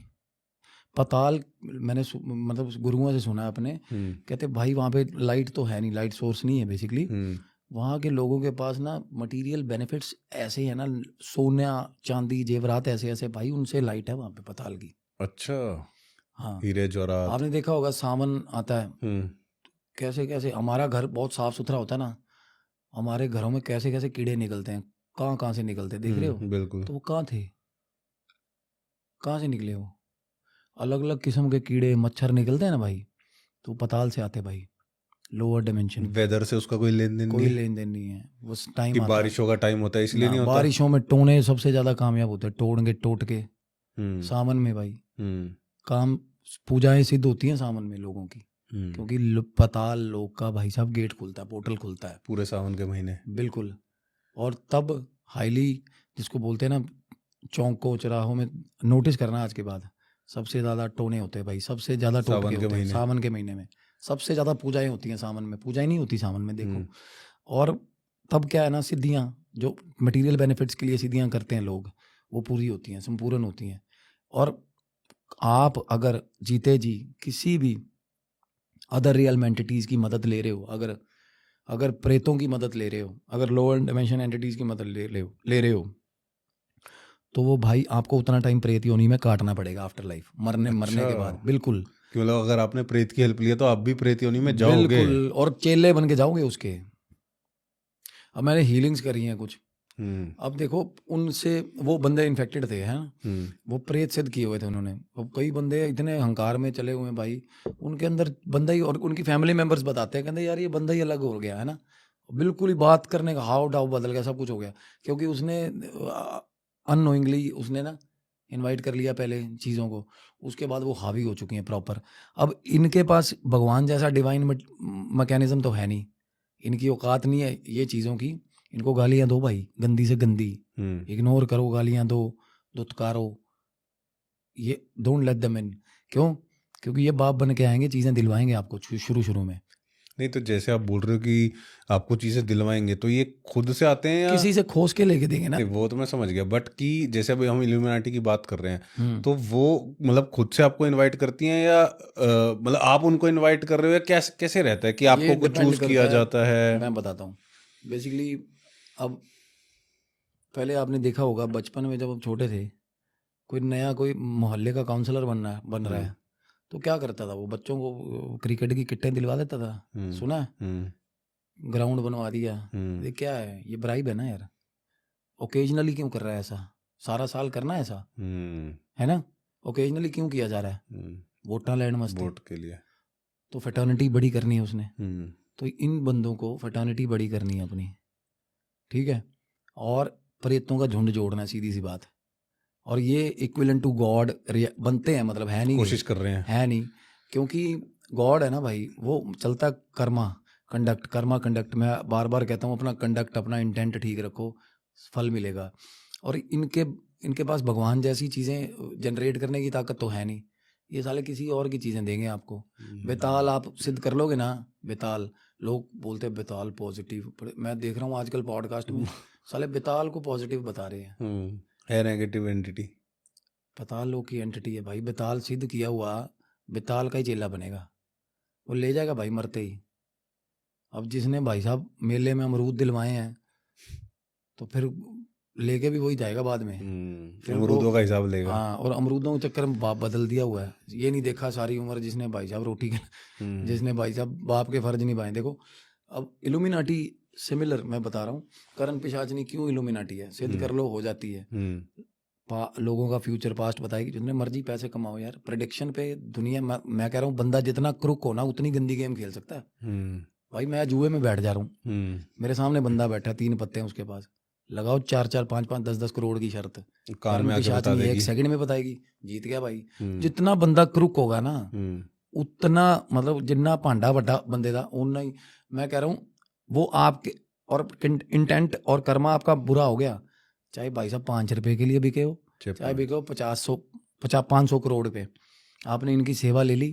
पताल। मैंने मतलब गुरुओं से सुना है अपने, कहते भाई वहाँ पे लाइट तो है नहीं, लाइट सोर्स नहीं है बेसिकली। वहाँ के लोगों के पास ना मटेरियल बेनिफिट्स ऐसे है ना, सोना चांदी जेवरात ऐसे ऐसे भाई, उनसे लाइट है वहाँ पे पताल की। अच्छा। हाँ, हीरे जवाहरात। आपने देखा होगा सावन आता है, कैसे कैसे हमारा घर बहुत साफ सुथरा होता है ना, हमारे घरों में कैसे कैसे कीड़े निकलते हैं, कहाँ कहाँ से निकलते हैं, देख रहे हो? बिल्कुल। तो वो कहाँ थे, कहाँ से निकले वो? अलग अलग किस्म के कीड़े मच्छर निकलते हैं ना भाई, तो पताल से आते भाई, लोअर डायमेंशन। वेदर से उसका कोई लेन देन कोई नहीं है लेन देन नहीं है, बस टाइम कि आता है बारिशों का टाइम होता है इसलिए ना। नहीं होता? बारिशों में टोने सबसे ज्यादा कामयाब होते हैं, टोड़ेंगे टोट के सावन में भाई। काम पूजाएं सिद्ध होती हैं सावन में लोगों की, क्योंकि पताल लोक का भाई साहब गेट खुलता है, पोर्टल खुलता है पूरे सावन के महीने। बिल्कुल। और तब हाईली, जिसको बोलते हैं ना, चौकों चौराहों में नोटिस करना आज के बाद, सबसे ज़्यादा टोने होते हैं भाई, सबसे ज़्यादा टोटके होते हैं सावन के महीने में। सबसे ज़्यादा पूजाएं होती हैं सावन में, पूजाएं नहीं होती सावन में, देखो। और तब क्या है ना, सिद्धियाँ जो मटेरियल बेनिफिट्स के लिए सिद्धियाँ करते हैं लोग, वो पूरी होती हैं, संपूर्ण होती हैं। और आप अगर जीते जी किसी भी अदर रियल एंटिटीज़ की मदद ले रहे हो, अगर प्रेतों की मदद ले रहे हो, अगर लोअर डायमेंशन एंटिटीज़ की मदद ले रहे हो, तो वो भाई आपको उतना टाइम प्रेत योनि में काटना पड़ेगा आफ्टर लाइफ, मरने के बाद। बिल्कुल, क्यों? मतलब अगर आपने प्रेत की हेल्प लिया तो आप भी प्रेत योनि में जाओगे। बिल्कुल, और चेले बन के जाओगे उसके। अब मैंने हीलिंग्स करी हैं कुछ। अब देखो, उनसे वो बंदे इन्फेक्टेड थे, हैं, वो प्रेत सिद्ध किए हुए थे उन्होंने। अब कई बंदे इतने अहंकार में चले हुए हैं भाई, उनके अंदर बंदा ही, और उनकी फैमिली मेंबर्स बताते हैं, कहते यार ये बंदा ही अलग हो गया है ना, बिल्कुल ही बात करने का हाव डाव बदल गया, सब कुछ हो गया। क्योंकि उसने अननोइंगली उसने ना इनवाइट कर लिया पहले चीज़ों को, उसके बाद वो हावी हो चुकी हैं प्रॉपर। अब इनके पास भगवान जैसा डिवाइन मैकेनिज्म तो है नहीं, इनकी औकात नहीं है ये चीज़ों की। इनको गालियाँ दो भाई, गंदी से गंदी, इग्नोर करो, गालियाँ दो, दुत्कारो, ये डोंट लेट देम इन। क्यों? क्योंकि ये बाप बन के आएंगे, चीज़ें दिलवाएंगे आपको शुरू में। नहीं तो जैसे आप बोल रहे हो कि आपको चीज़ें दिलवाएंगे, तो ये खुद से आते हैं या किसी से खोज के लेके देंगे ना? वो तो मैं समझ गया, बट कि जैसे अभी हम इल्यूमिनाटी की बात कर रहे हैं, तो वो मतलब खुद से आपको इनवाइट करती हैं या मतलब आप उनको इनवाइट कर रहे हो, या कैसे कैसे रहता है कि आपको कुछ चूज किया जाता है? मैं बताता हूँ बेसिकली। अब पहले आपने देखा होगा बचपन में, जब हम छोटे थे, कोई मोहल्ले का काउंसलर बन रहा है, तो क्या करता था वो? बच्चों को क्रिकेट की किट्टें दिलवा देता था, सुना है? ग्राउंड बनवा दिया। ये क्या है? ये ब्राइब है ना यार। ओकेजनली क्यों कर रहा है ऐसा? सारा साल करना है ऐसा, है ना? ओकेजनली क्यों किया जा रहा है? वोटा लैंड मस्ती, वोट के लिए। तो फैटर्निटी बड़ी करनी है उसने, तो इन बंदों को फैटर्निटी बड़ी करनी है अपनी, ठीक है? और प्रेतों का झुंड जोड़ना है, सीधी सी बात। और ये इक्विवेलेंट टू गॉड बनते हैं, मतलब है नहीं, कोशिश कर रहे हैं। है नहीं, क्योंकि गॉड है ना भाई, वो चलता कर्मा कंडक्ट। मैं बार बार कहता हूँ अपना कंडक्ट, अपना इंटेंट ठीक रखो, फल मिलेगा। और इनके पास भगवान जैसी चीज़ें जनरेट करने की ताकत तो है नहीं, ये साले किसी और की चीज़ें देंगे आपको। बेताल आप सिद्ध कर लोगे ना, बेताल, लोग बोलते हैं बेताल पॉजिटिव, मैं देख रहा हूँ आजकल पॉडकास्ट में साले बेताल को पॉजिटिव बता रहे हैं। है नेगेटिव एंटिटी, बेताल लोग की एंटिटी है भाई। बेताल सिद्ध किया हुआ बेताल का ही चेला बनेगा, वो ले जाएगा भाई मरते ही। अब जिसने भाई साहब मेले में अमरूद दिलवाए हैं तो फिर लेके भी वही जाएगा बाद में, फिर अमरूदों का हिसाब लेगा। हाँ, और अमरूदों के चक्कर में बाप बदल दिया हुआ है, ये नहीं देखा सारी उम्र जिसने भाई साहब रोटी के जिसने भाई साहब बाप के फर्ज निभाए। देखो अब इल्यूमिनाटी सिमिलर मैं बता रहा हूँ, करण पिशाचनी क्यों इल्यूमिनाटी है, सिद्ध कर लो हो जाती है, लोगों का फ्यूचर पास्ट बताएगी, जितने मर्जी पैसे कमाओ यार, प्रेडिक्शन पे दुनिया। मैं कह रहा हूँ बंदा जितना क्रुक हो ना उतनी गंदी गेम खेल सकता है भाई। मैं जुए में बैठ जा रहा हूँ, मेरे सामने बंदा बैठा, 3 पत्ते हैं उसके पास, लगाओ 4-4, 5-5, 10-10 करोड़ की शर्त, कान में आके बता देगी, 1 सेकंड में बताएगी, जीत गया भाई। जितना बंदा क्रुक होगा ना उतना, मतलब जितना भांडा बड़ा बंदे का उतना ही, मैं कह रहा हूँ वो आपके और इंटेंट और कर्मा आपका बुरा हो गया, चाहे भाई साहब 5 रुपए के लिए बिके हो, चाहे बिके हो 500 करोड़ पे, आपने इनकी सेवा ले ली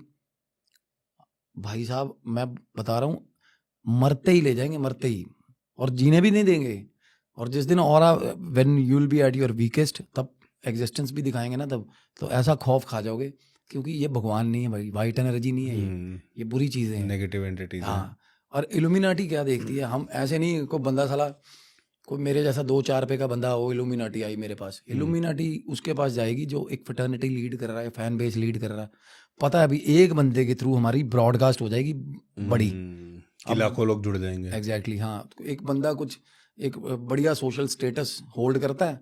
भाई साहब, मैं बता रहा हूँ मरते ही ले जाएंगे, मरते ही, और जीने भी नहीं देंगे। और जिस दिन और when you will be at your weakest, तब एग्जिस्टेंस भी दिखाएंगे ना, तब तो ऐसा खौफ खा जाओगे, क्योंकि ये भगवान नहीं है भाई, वाइट एनर्जी नहीं है, ये बुरी चीजें हैं, नेगेटिव एंटिटीज। हाँ, और इल्यूमिनाटी क्या देखती है, हम ऐसे नहीं, कोई बंदा साला कोई मेरे जैसा 2-4 रुपए का बंदा हो, इल्यूमिनाटी आई मेरे पास, इल्यूमिनाटी उसके पास जाएगी जो एक फ्रेटर्निटी लीड कर रहा है, फैन बेस लीड कर रहा है, पता है अभी एक बंदे के थ्रू हमारी ब्रॉडकास्ट हो जाएगी बड़ी, लाखों लोग जुड़ जाएंगे। एग्जैक्टली हाँ, एक बंदा कुछ एक बढ़िया सोशल स्टेटस होल्ड करता है,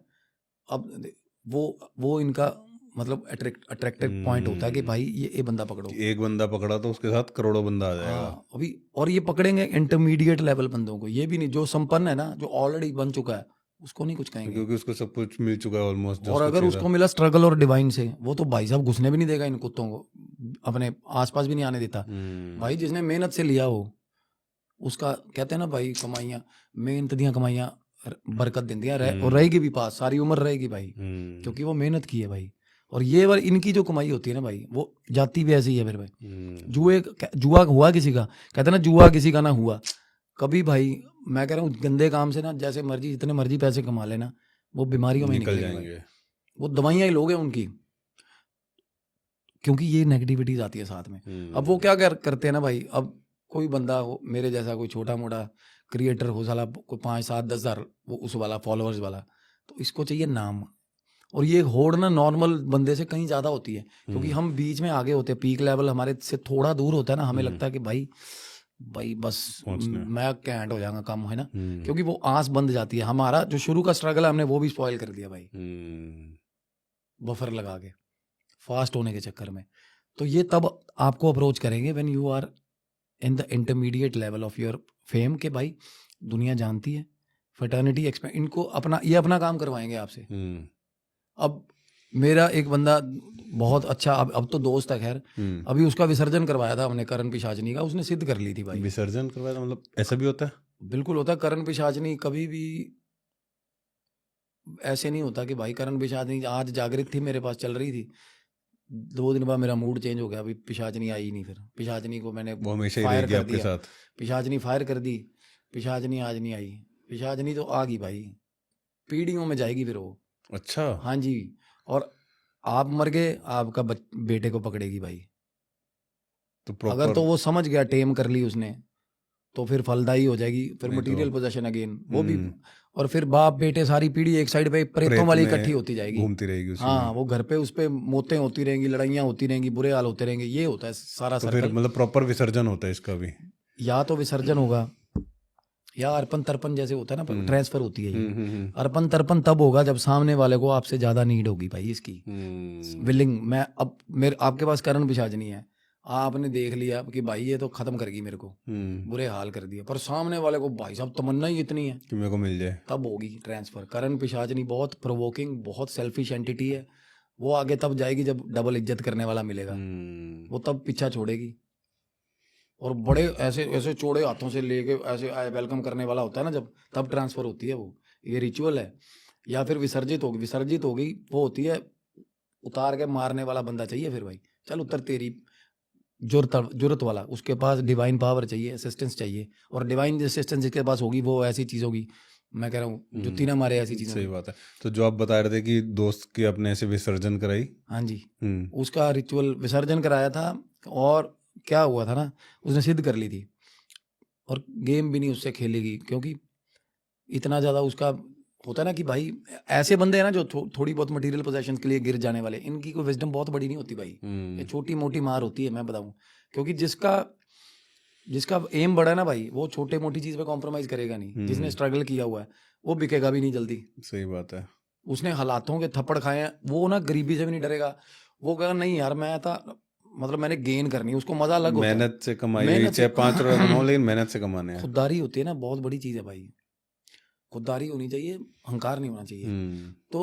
अब वो इनका मतलब अट्रैक्टिव पॉइंट होता है कि भाई ये बंदा पकड़ो, एक बंदा पकड़ा तो उसके साथ करोड़ों बंदा आ जाएगा। हाँ, अभी और ये पकड़ेंगे इंटरमीडिएट लेवल बंदों को, ये भी नहीं जो संपन्न है ना, जो ऑलरेडी बन चुका है, उसको नहीं कुछ कहेंगे, क्योंकि उसको सब कुछ मिल चुका है ऑलमोस्ट। और अगर उसको मिला स्ट्रगल और डिवाइन से, वो तो भाई साहब घुसने भी नहीं देगा इन कुत्तों को, अपने आसपास भी नहीं आने देता भाई। जिसने मेहनत से लिया हो उसका, कहते हैं ना भाई, कमाइयां मेहनत दियां कमाइयां बरकत देंदियां और रहेगी भी पास, सारी उम्र रहेगी भाई, क्योंकि वो मेहनत की है भाई। और ये बार इनकी जो कमाई होती है ना भाई, वो जाती भी ऐसी ही है फिर भाई। जुआ हुआ किसी का, कहते हैं ना जुआ किसी का ना हुआ कभी भाई, मैं कह रहा हूँ गंदे काम से ना जैसे मर्जी जितने मर्जी पैसे कमा लेना, वो बीमारियों में निकल जाएंगे, वो दवाइयां ही लोग हैं उनकी, क्योंकि ये नेगेटिविटीज आती है साथ में। अब वो क्या करते हैं ना भाई, अब कोई बंदा हो मेरे जैसा, कोई छोटा मोटा क्रिएटर हो साला, कोई 5-7-10 हज़ार वो उस वाला फॉलोअर्स वाला, तो इसको चाहिए नाम, और ये होड़ ना नॉर्मल बंदे से कहीं ज़्यादा होती है, क्योंकि हम बीच में आगे होते हैं, पीक लेवल हमारे से थोड़ा दूर होता है ना, हमें लगता है कि भाई बस मैं कैंट हो जाऊंगा, कम है ना, क्योंकि वो आस बंद जाती है। हमारा जो शुरू का स्ट्रगल है हमने वो भी स्पॉइल कर दिया भाई, बफर लगा के फास्ट होने के चक्कर में। तो ये तब आपको अप्रोच करेंगे when you are in the intermediate level of your fame, के भाई दुनिया जानती है, फर्टर्निटी एक्सपेक्ट, इनको अपना काम करवाएंगे आपसे। अब मेरा एक बंदा बहुत अच्छा, अब तो दोस्त है खैर, अभी उसका विसर्जन करवाया था हमने, करण पिशाचनी का, उसने सिद्ध कर ली थी भाई। विसर्जन करवाया था, मतलब ऐसा भी होता है? बिल्कुल होता है। करण पिशाचनी कभी भी ऐसे नहीं होता कि भाई करण पिशाचनी आज जागृत थी मेरे पास चल रही थी, 2 दिन बाद मेरा मूड चेंज हो गया, अभी पिशाचनी आई नहीं, फिर पिशाचनी को मैंने फायर कर दिया, पिशाचनी फायर कर दी, पिशाचनी आज नहीं आई, पिशाचनी तो आ गई भाई, पीढ़ियों में जाएगी फिर वो। अच्छा, हाँ जी, और आप मर गए, आपका बेटे को पकड़ेगी भाई, तो अगर तो वो समझ गया, टेम कर ली उसने, तो फिर फलदायी हो जाएगी, फिर मटेरियल पोजेशन अगेन वो भी, और फिर बाप बेटे सारी पीढ़ी एक साइड पे प्रेतों वाली इकट्ठी होती जाएगी, घूमती रहेगी। हाँ, वो घर पे उस पे मौतें होती रहेंगी, लड़ाइयाँ होती रहेंगी, बुरे हाल होते रहेंगे, ये होता है सारा तो फिर मतलब प्रॉपर विसर्जन होता है इसका भी, या तो विसर्जन होगा या अर्पण तर्पण जैसे होता है ना, ट्रांसफर होती है ये। अर्पण तर्पण तब होगा जब सामने वाले को आपसे ज्यादा नीड होगी भाई इसकी, विलिंग। मैं अब मेरे आपके पास करण पिशाचनी है, आपने देख लिया कि भाई ये तो खत्म कर गई मेरे को, बुरे हाल कर दिया, पर सामने वाले को भाई साहब तमन्ना ही इतनी है कि मेरे को मिल जाए, तब होगी ट्रांसफर। करण पिशाचनी बहुत प्रोवोकिंग, बहुत सेल्फिश एंटिटी है। वो आगे तब जाएगी जब डबल इज्जत करने वाला मिलेगा, वो तब पीछा छोड़ेगी। और बड़े ऐसे ऐसे चौड़े हाथों से लेके ऐसे वेलकम करने वाला होता है ना जब, तब ट्रांसफर होती है वो। ये रिचुअल है। या फिर विसर्जित होगी वो होती है, उतार के मारने वाला बंदा चाहिए फिर भाई, चल उतर तेरी जुरत वाला, उसके पास डिवाइन पावर चाहिए, असिस्टेंस चाहिए। और डिवाइन असिस्टेंस जिसके पास होगी वो ऐसी चीज होगी, मैं कह रहा हूँ जुत्ती ना मारे ऐसी चीजें। सही बात है। तो जो आप बता रहे थे कि दोस्त के अपने से विसर्जन कराई, हाँ जी, उसका रिचुअल विसर्जन कराया था। और क्या हुआ था ना, उसने सिद्ध कर ली थी और गेम भी नहीं उससे खेलेगी, क्योंकि इतना ज्यादा उसका होता है ना कि भाई ऐसे बंदे हैं ना जो थोड़ी बहुत मटेरियल पोजेशन के लिए गिर जाने वाले, इनकी कोई विजडम बहुत बड़ी नहीं होती भाई, ये छोटी मोटी मार होती है, मैं बताऊं। क्योंकि जिसका एम बड़ा है ना भाई, वो छोटे मोटी चीज पे कॉम्प्रोमाइज करेगा नहीं। जिसने स्ट्रगल किया हुआ है वो बिकेगा भी नहीं जल्दी। सही बात है। उसने हालातों के थप्पड़ खाए हैं, वो ना गरीबी से भी नहीं डरेगा। वो कहेगा नहीं यार मैं था, मतलब मैंने गेन करनी है, उसको मजा अलग होता है। मेहनत से कमाई, चाहे 5 रुपए कमाओ लेकिन मेहनत से कमाने हैं। खुददारी होती है ना, बहुत बड़ी चीज है भाई, खुददारी होनी चाहिए, अहंकार नहीं होना चाहिए। तो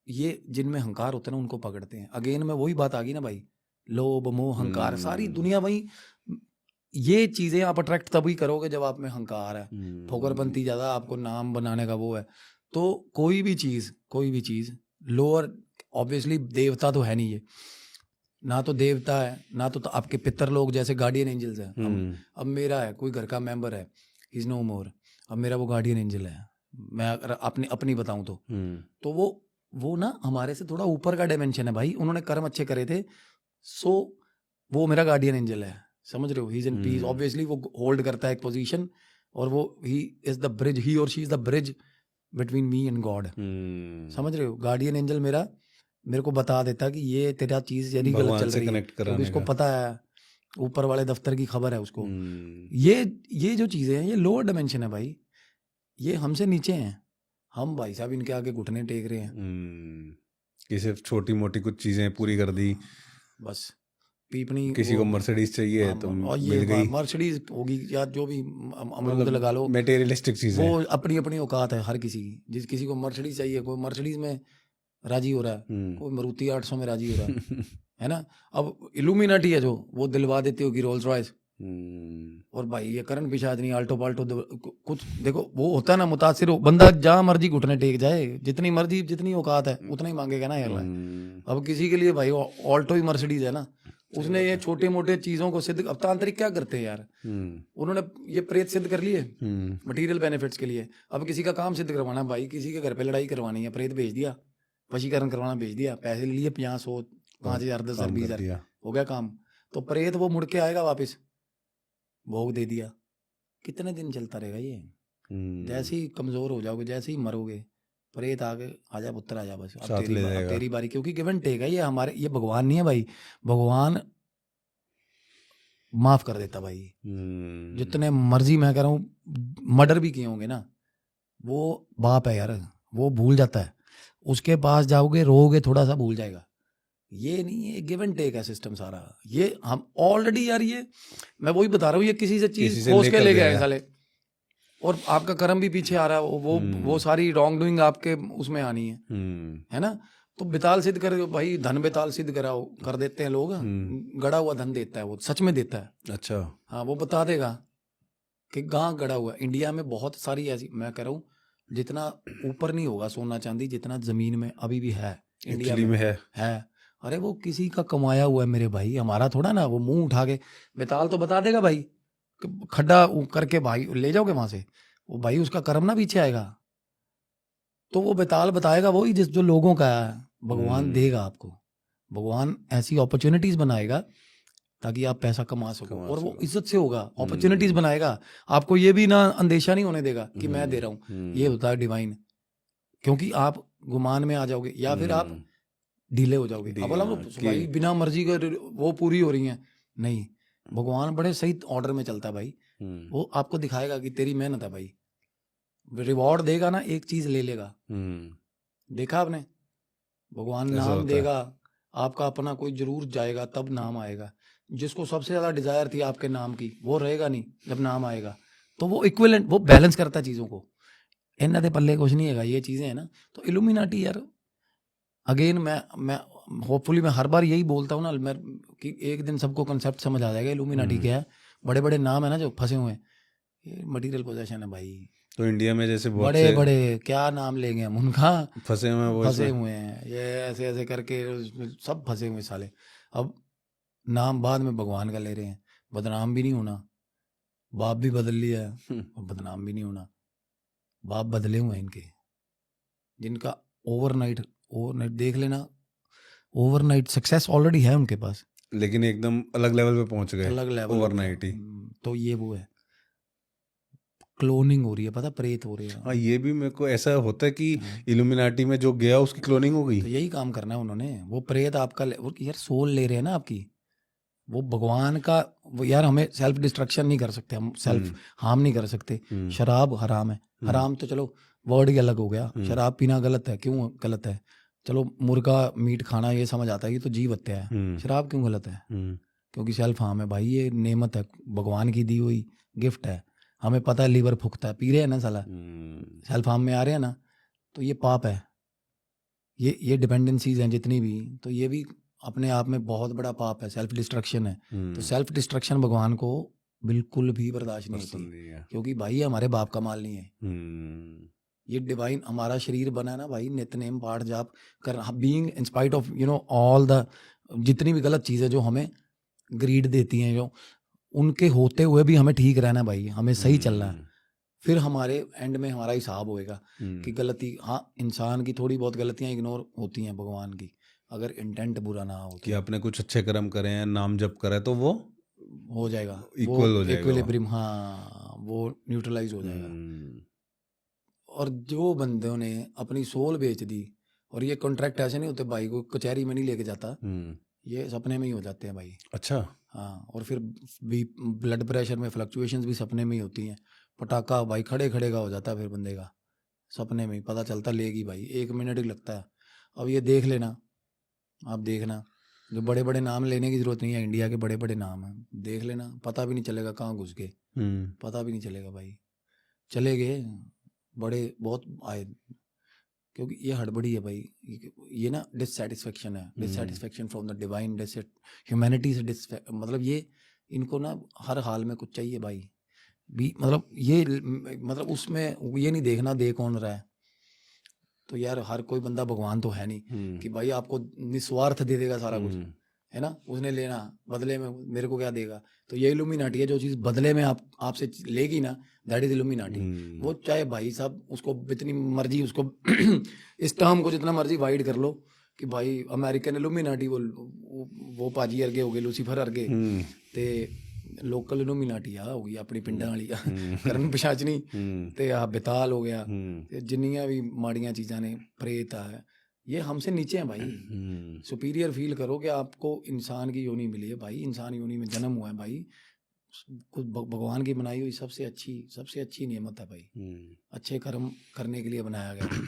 ये जिनमें अहंकार होता है ना उनको पकड़ते हैं। अगेन में वही बात आ गई ना भाई, लोभ मोह अहंकार, सारी दुनिया वही। ये चीजें आप अट्रैक्ट तभी करोगे जब आप में अहंकार है, फोकरपंती ज्यादा, आपको नाम बनाने का वो है। तो कोई भी चीज लोअर, ऑब्वियसली देवता तो है नहीं ये, ना तो देवता है ना तो आपके पितर लोग जैसे गार्डियन एंजल्स है। अब मेरा है कोई घर का मेंबर है, इज नो मोर, अब मेरा वो गार्डियन एंजल है, मैं अगर अपनी बताऊं तो वो ना हमारे से थोड़ा ऊपर का डायमेंशन है भाई। उन्होंने कर्म अच्छे करे थे, सो वो मेरा गार्डियन एंजल है, समझ रहे हो। He is in peace, obviously वो होल्ड करता है एक पोजीशन, और वो ही इज द ब्रिज, ही और she is the bridge between me and God, समझ रहे हो। गार्डियन एंजल मेरे को बता देता कि ये तेरा चीज यदि गलत चल रही है, क्योंकि इसको पता है, ऊपर वाले दफ्तर की खबर है उसको। ये जो चीजें हैं ये लोअर डायमेंशन है भाई, ये हमसे नीचे हैं। हम भाई साहब इनके आगे घुटने टेक रहे हैं कि सिर्फ छोटी मोटी कुछ चीजें पूरी कर दी बस। पीपनी, किसी को मर्सिडीज चाहिए तो और मिल गई, मर्सिडीज होगी या जो भी अमरूद लगा लो, मटेरियलिस्टिक चीजें, वो अपनी अपनी औकात है हर किसी की। जिस किसी को मर्सिडीज चाहिए, कोई मर्सिडीज में राजी हो रहा है, कोई मारुति 800 में राजी हो रहा है ना। अब इल्यूमिनाटी है जो वो दिलवा देती होगी रोल्स रॉयस, और भाई ये करण पिशाचनी आल्टो पाल्टो कुछ देखो, वो होता है ना मुतासिर बंदा, जहां मर्जी घुटने टेक जाए, जितनी मर्जी जितनी औकात है उतना ही मांगेगा ना यार। अब किसी के लिए भाई ऑल्टो ही मर्सिडीज है ना, उसने ये छोटे मोटे चीजों को सिद्ध, अब तांत्रिक क्या करते हैं यार, उन्होंने ये प्रेत सिद्ध कर लिए मटेरियल बेनिफिट्स के लिए। अब किसी का काम सिद्ध करवाना भाई, किसी के घर पे लड़ाई करवानी है, प्रेत भेज दिया, वशीकरण करवाना भेज दिया, पैसे ले लिए 50, 100, 5,000, 10,000, 20,000, हो गया काम। तो प्रेत वो मुड़ के आएगा वापस, भोग दे दिया, कितने दिन चलता रहेगा ये। जैसे ही कमजोर हो जाओगे, जैसे ही मरोगे, प्रेत आगे आजा पुत्र आजा, बस अब तेरी बारी। क्योंकि गिव एंड टेक है ये हमारे, ये भगवान नहीं है भाई, भगवान माफ कर देता भाई। जितने मर्जी, मैं कह रहा हूँ मर्डर भी किए होंगे ना, वो बाप है यार, वो भूल जाता है। उसके पास जाओगे रोगे थोड़ा सा भूल जाएगा। ये नहीं है, गिव एंड टेक है सिस्टम सारा। ये हम ऑलरेडी यार, ये मैं वही बता रहा हूँ, ये किसी से चीज खोज के ले गए साले, और आपका कर्म भी पीछे आ रहा है, वो सारी रॉन्ग डूइंग आपके उसमें आनी है ना। तो बेताल सिद्ध कर भाई, धन बेताल सिद्ध कराओ, कर देते हैं लोग, गड़ा हुआ धन देता है, वो सच में देता है। अच्छा, हाँ, वो बता देगा कि कहाँ गड़ा हुआ। इंडिया में बहुत सारी ऐसी, मैं कह रहा हूँ जितना ऊपर नहीं होगा सोना चांदी, जितना जमीन में अभी भी है इंडिया में है। अरे वो किसी का कमाया हुआ है मेरे भाई, हमारा थोड़ा ना। वो मुंह उठा के बेताल तो बता देगा भाई, खड्डा करके भाई ले जाओगे वहां से, वो भाई उसका कर्म ना पीछे आएगा। तो वो बेताल बताएगा वही जो लोगों का है। भगवान देगा आपको, भगवान ऐसी अपॉर्चुनिटीज बनाएगा ताकि आप पैसा कमा सको, और वो इज्जत से होगा। अपॉर्चुनिटीज बनाएगा, आपको ये भी ना अंदेशा नहीं होने देगा कि मैं दे रहा हूँ। ये होता है डिवाइन, क्योंकि आप गुमान में आ जाओगे या फिर आप ढीले हो जाओगे। अब बोला भाई बिना मर्जी का वो पूरी हो रही है, नहीं, भगवान बड़े सही ऑर्डर में चलता है भाई। वो आपको दिखाएगा कि तेरी मेहनत है भाई, रिवॉर्ड देगा ना, एक चीज ले लेगा। देखा आपने, भगवान नाम देगा आपका अपना, कोई जरूर जाएगा तब नाम आएगा। जिसको सबसे ज़्यादा डिज़ायर थी आपके नाम की, वो रहेगा नहीं जब नाम आएगा। तो वो इक्विवेलेंट, वो बैलेंस करता है चीज़ों को। इन्ना दे पल्ले कुछ नहीं है, ये चीज़ें हैं ना। तो इल्यूमिनाटी यार, अगेन मैं होपफुली मैं हर बार यही बोलता हूँ ना, मैं कि एक दिन सबको कंसेप्ट समझ आ जाएगा इल्यूमिनाटी क्या है। बड़े बड़े नाम है ना जो फंसे हुए हैं, ये मटेरियल पोजेशन है भाई। तो इंडिया में जैसे बहुत बड़े से बड़े क्या नाम लेंगे हम उनका, फंसे हुए हैं वो फंसे इसमें। हुए हैं ये ऐसे ऐसे करके, सब फंसे हुए साले। अब नाम बाद में भगवान का ले रहे हैं, बदनाम भी नहीं होना, बाप भी बदल लिया है और बदनाम भी नहीं होना। बाप बदले हुए हैं इनके, जिनका ओवरनाइट ओवरनाइट देख लेना, ओवरनाइट सक्सेस ऑलरेडी है उनके पास, लेकिन एकदम अलग लेवल पे पहुंच गए अलग लेवल ओवरनाइट ही। तो ये वो है, क्लोनिंग हो रही है, पता, प्रेत हो रहे हैं। हाँ, ये भी मेरे को ऐसा होता है कि इल्यूमिनाटी में जो गया उसकी क्लोनिंग हो गई। तो यही काम करना है उन्होंने, वो प्रेत आपका वो यार सोल ले रहे हैं ना आपकी, वो भगवान का। वो यार हमें सेल्फ डिस्ट्रक्शन नहीं कर सकते, हम सेल्फ हार्म नहीं कर सकते। शराब हराम है, हराम तो चलो वर्ड ही अलग हो गया, शराब पीना गलत है, क्यों गलत है? चलो मुर्गा मीट खाना ये समझ आता है, ये तो जीव हत्या है। शराब क्यों गलत है? क्योंकि सेल्फ हार्म है भाई, ये नेमत है, भगवान की दी हुई गिफ्ट है। हमें पता है लीवर फूकता है, पी रहे हैं ना साला, सेल्फ हार्म में आ रहे हैं ना, तो ये पाप है। ये डिपेंडेंसीज हैं जितनी भी, तो ये भी अपने आप में बहुत बड़ा पाप है, सेल्फ डिस्ट्रक्शन है। तो सेल्फ डिस्ट्रक्शन भगवान को बिल्कुल भी बर्दाश्त नहीं होती, क्योंकि भाई ये हमारे बाप का माल नहीं है। ये डिवाइन हमारा शरीर बना है ना भाई, नित्यनेम पाठ जाप कर, being in spite of all the जितनी भी गलत चीज़ें जो हमें ग्रीड देती हैं, जो उनके होते हुए भी हमें ठीक रहना है भाई, हमें सही चलना है। फिर हमारे एंड में हमारा हिसाब होएगा कि गलती, हाँ इंसान की थोड़ी बहुत गलतियां इग्नोर होती हैं भगवान की, अगर इंटेंट बुरा ना हो कि आपने कुछ अच्छे कर्म करे हैं, नाम जप करे, तो वो हो जाएगा, इक्वल हो जाएगा, इक्विलिब्रियम, हाँ वो न्यूट्रलाइज हो जाएगा। और जो बंदों ने अपनी सोल बेच दी, और ये कॉन्ट्रैक्ट ऐसे नहीं होते भाई, को कचहरी में नहीं लेके जाता, ये सपने में ही हो जाते हैं भाई। अच्छा। हाँ, और फिर भी ब्लड प्रेशर में फ्लक्चुएशंस भी सपने में ही होती हैं। पटाखा भाई खड़े खड़े का हो जाता है फिर बंदे का, सपने में ही पता चलता लेगी भाई, 1 मिनट ही लगता है। अब ये देख लेना, आप देखना, जो बड़े बड़े नाम लेने की जरूरत नहीं है, इंडिया के बड़े बड़े नाम हैं, देख लेना, पता भी नहीं चलेगा कहाँ घुस गए, पता भी नहीं चलेगा भाई, चले गए बड़े बहुत आए। क्योंकि ये हड़बड़ी है भाई, ये ना डिससेटिस्फेक्शन है, dissatisfaction from the divine, humanity से मतलब ये इनको ना हर हाल में कुछ चाहिए भाई भी, मतलब ये मतलब उसमें ये नहीं देखना दे कौन रहा है। तो यार हर कोई बंदा भगवान तो है नहीं कि भाई आपको निस्वार्थ दे देगा सारा कुछ, है ना, उसने लेना बदले में मेरे को क्या देगा। तो ये इल्यूमिनाटी है, जो चीज़ बदले में आपसे लेगी ना, दैट इज इल्यूमिनाटी। वो चाहे भाई साहब उसको जितनी मर्जी उसको इस टर्म को जितना मर्जी वाइड कर लो कि भाई अमेरिकन इल्यूमिनाटी, वो पाजी अर्गे हो गए, लूसीफर अर्गे, ते लोकल इल्यूमिनाटी आ हो गई अपनी पिंडां वाली ਕਰਨ ਪਿਸ਼ਾਚਨੀ ਤੇ ਆ ਬਿਤਾਲ हो गया, ਤੇ जिन्नियां भी माड़ियां चीज़ां ने, प्रेत है, ये हमसे नीचे हैं भाई। सुपीरियर फील करो कि आपको इंसान की योनि मिली है भाई, इंसान योनि में जन्म हुआ है भाई, कुछ भगवान की बनाई हुई सबसे अच्छी नियमत है भाई, अच्छे कर्म करने के लिए बनाया गया।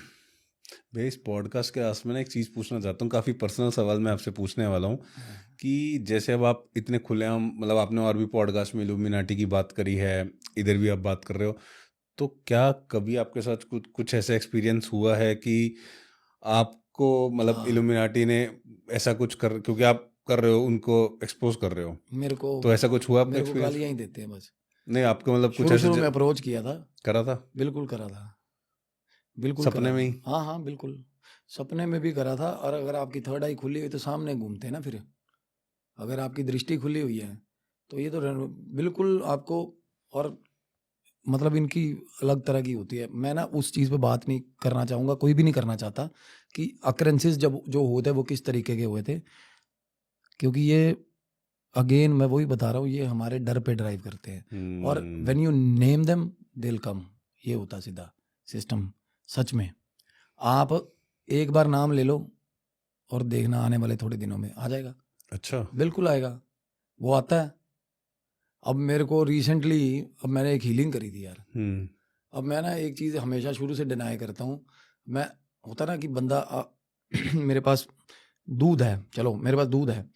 मैं इस पॉडकास्ट के आस में ना एक चीज़ पूछना चाहता हूँ, काफ़ी पर्सनल सवाल मैं आपसे पूछने वाला हूँ कि जैसे अब आप इतने खुलेआम, मतलब आपने और भी पॉडकास्ट में इल्यूमिनाटी की बात करी है, इधर भी आप बात कर रहे हो, तो क्या कभी आपके साथ कुछ ऐसा एक्सपीरियंस हुआ है कि आपको मतलब इल्यूमिनाटी ने ऐसा कुछ कर, क्योंकि आप कर रहे हो उनको एक्सपोज कर रहे हो, मेरे को तो ऐसा कुछ हुआ आपका मेरे को एक्सपीरियंस? गालियाँ ही देते हैं बस। नहीं, आपको मतलब कुछ शुरू में अप्रोच किया था, करा था? बिल्कुल करा था, बिल्कुल सपने में ही? हाँ हाँ बिल्कुल, सपने में भी करा था। और अगर आपकी थर्ड आई खुली हुई तो सामने घूमते हैं ना, फिर अगर आपकी दृष्टि खुली हुई है तो ये तो बिल्कुल आपको, और मतलब इनकी अलग तरह की होती है। मैं ना उस चीज़ पे बात नहीं करना चाहूँगा, कोई भी नहीं करना चाहता कि अकरेंसेस जब जो हुए थे वो किस तरीके के हुए थे, क्योंकि ये अगेन मैं वही बता रहा हूँ, ये हमारे डर पे ड्राइव करते हैं। और when you name them they will come, ये होता सीधा सिस्टम। सच में आप एक बार नाम ले लो और देखना आने वाले थोड़े दिनों में आ जाएगा। अच्छा, बिल्कुल आएगा, वो आता है। अब मेरे को रिसेंटली, अब मैंने एक हीलिंग करी थी यार। अब मैं ना एक चीज़ हमेशा शुरू से डिनाई करता हूँ, मैं होता ना कि बंदा मेरे पास दूध है, चलो मेरे पास दूध है,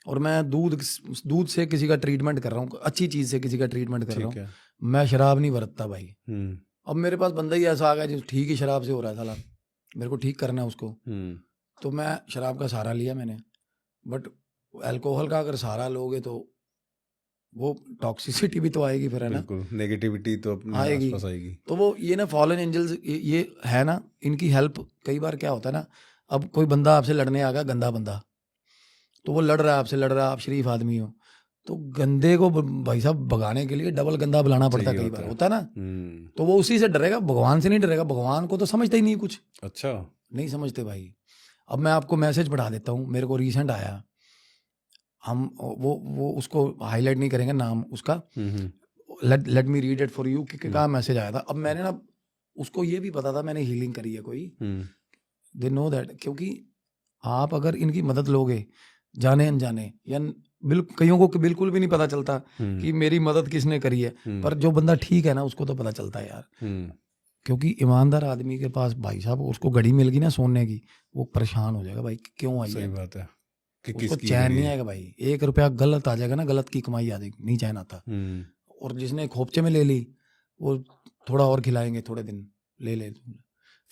और मैं दूध से किसी का ट्रीटमेंट कर रहा हूँ, अच्छी चीज़ से किसी का ट्रीटमेंट कर रहा ठीक हूँ, है। मैं शराब नहीं बरतता भाई। हम्म अब मेरे पास बंदा ही ऐसा आ गया जो ठीक ही शराब से हो रहा है साला, मेरे को ठीक करना है उसको, हम्म तो मैं शराब का सहारा लिया मैंने। बट अल्कोहल का अगर सहारा लोगे तो वो टॉक्सिसिटी भी तो आएगी फिर, है ना, बिल्कुल, नेगेटिविटी तो अपने आएगी। आसपास आएगी। तो वो ये ना फॉलन एंजल्स ये है ना, इनकी हेल्प कई बार क्या होता है ना, अब कोई बंदा आपसे लड़ने आ गया, गंदा बंदा, तो वो लड़ रहा है आपसे, लड़ रहा है, आप शरीफ आदमी हो, तो गंदे को भाई साहब भगाने के लिए डबल गंदा बुलाना पड़ता है, चाहिए कई बार होता है। होता है ना, हम्म तो वो उसी से डरेगा, भगवान से नहीं डरेगा, भगवान को तो समझता ही नहीं कुछ, अच्छा। नहीं समझते भाई। अब मैं आपको मैसेज पढ़ा देता हूँ, मेरे को रिसेंट आया, हम वो उसको हाईलाइट नहीं करेंगे नाम उसका, hmm let me read it for you कि क्या मैसेज आया था। अब मैंने ना, उसको ये भी पता था मैंने हीलिंग करी है कोई, हम्म दे नो दैट, क्योंकि आप अगर इनकी मदद लोगे जाने अनजाने, या बिल्कुल कईयों को बिल्कुल भी नहीं पता चलता कि मेरी मदद किसने करी है, पर जो बंदा ठीक है ना उसको तो पता चलता है यार, क्योंकि ईमानदार आदमी के पास भाई साहब उसको घड़ी मिल गई ना सोने की, वो परेशान हो जाएगा भाई, क्यों आई सही है, बात है कि उसको किसकी चैन घड़ी नहीं है। आएगा भाई, 1 रुपया गलत आ जाएगा ना, गलत की कमाई आ जाएगी, नहीं चैन आता। और जिसने खोपचे में ले ली वो थोड़ा और खिलाएंगे, थोड़े दिन ले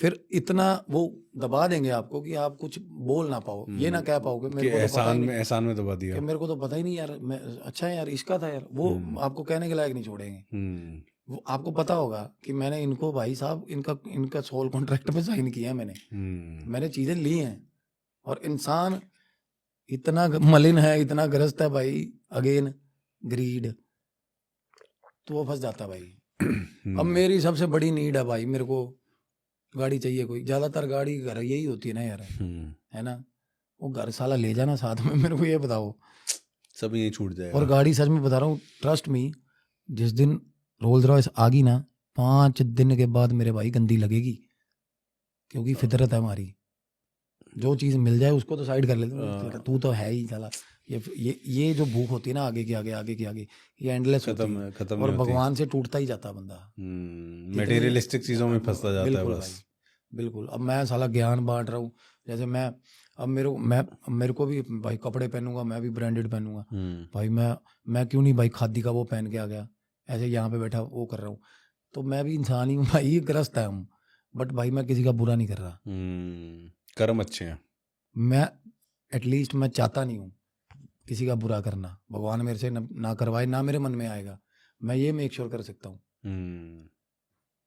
फिर इतना वो दबा देंगे आपको कि आप कुछ बोल ना पाओ, ये ना कह पाओगे मेरे कि को तो पता ही नहीं, एहसान में दबा दिया कि मेरे को तो पता ही नहीं यार, मैं अच्छा है यार इसका था यार, वो आपको कहने के लायक नहीं छोड़ेंगे। वो आपको पता होगा कि मैंने इनको भाई साहब इनका सोल कॉन्ट्रैक्ट पे साइन किया है मैंने चीजें ली हैं, और इंसान इतना मलिन है, इतना ग्रस्त है भाई, अगेन ग्रीड, तो वो फंस जाता है भाई। अब मेरी सबसे बड़ी नीड है भाई, मेरे को गाड़ी चाहिए कोई, ज्यादातर गाड़ी घर यही होती है ना यार, है ना, वो घर साला ले जाना साथ में, मेरे को ये बताओ, सब यही छूट जाएगा। और गाड़ी सच में बता रहा हूँ, ट्रस्ट मी, जिस दिन रोल्स रॉयस आ गई ना, 5 दिन के बाद मेरे भाई गंदी लगेगी, क्योंकि फितरत है हमारी, जो चीज मिल जाए उसको तो साइड कर लेते, तू तो है ही साला, ये जो भूख होती है ना आगे की आगे, ये एंडलेस होती है, खत्म और नहीं होती। भगवान से टूटता ही जाता बंदा, मटेरियलिस्टिक चीजों में फंसता जाता है बिल्कुल बस। भाई, बिल्कुल। अब मैं साला ज्ञान बांट रहा हूँ, जैसे मैं, अब मेरे को भी भाई कपड़े पहनूंगा, मैं भी ब्रांडेड पहनूंगा भाई, मैं क्यों नहीं भाई खादी का वो पहन के आ गया, ऐसे यहाँ पे बैठा वो कर रहा हूँ, तो मैं भी इंसान ही हूँ भाई, ये ग्रस्त है हम, बट भाई मैं किसी का बुरा नहीं कर रहा, कर्म अच्छे हैं, मैं एटलीस्ट मैं चाहता नहीं हूँ किसी का बुरा करना, भगवान मेरे से ना करवाए, ना मेरे मन में आएगा, मैं ये मेक श्योर कर सकता हूँ,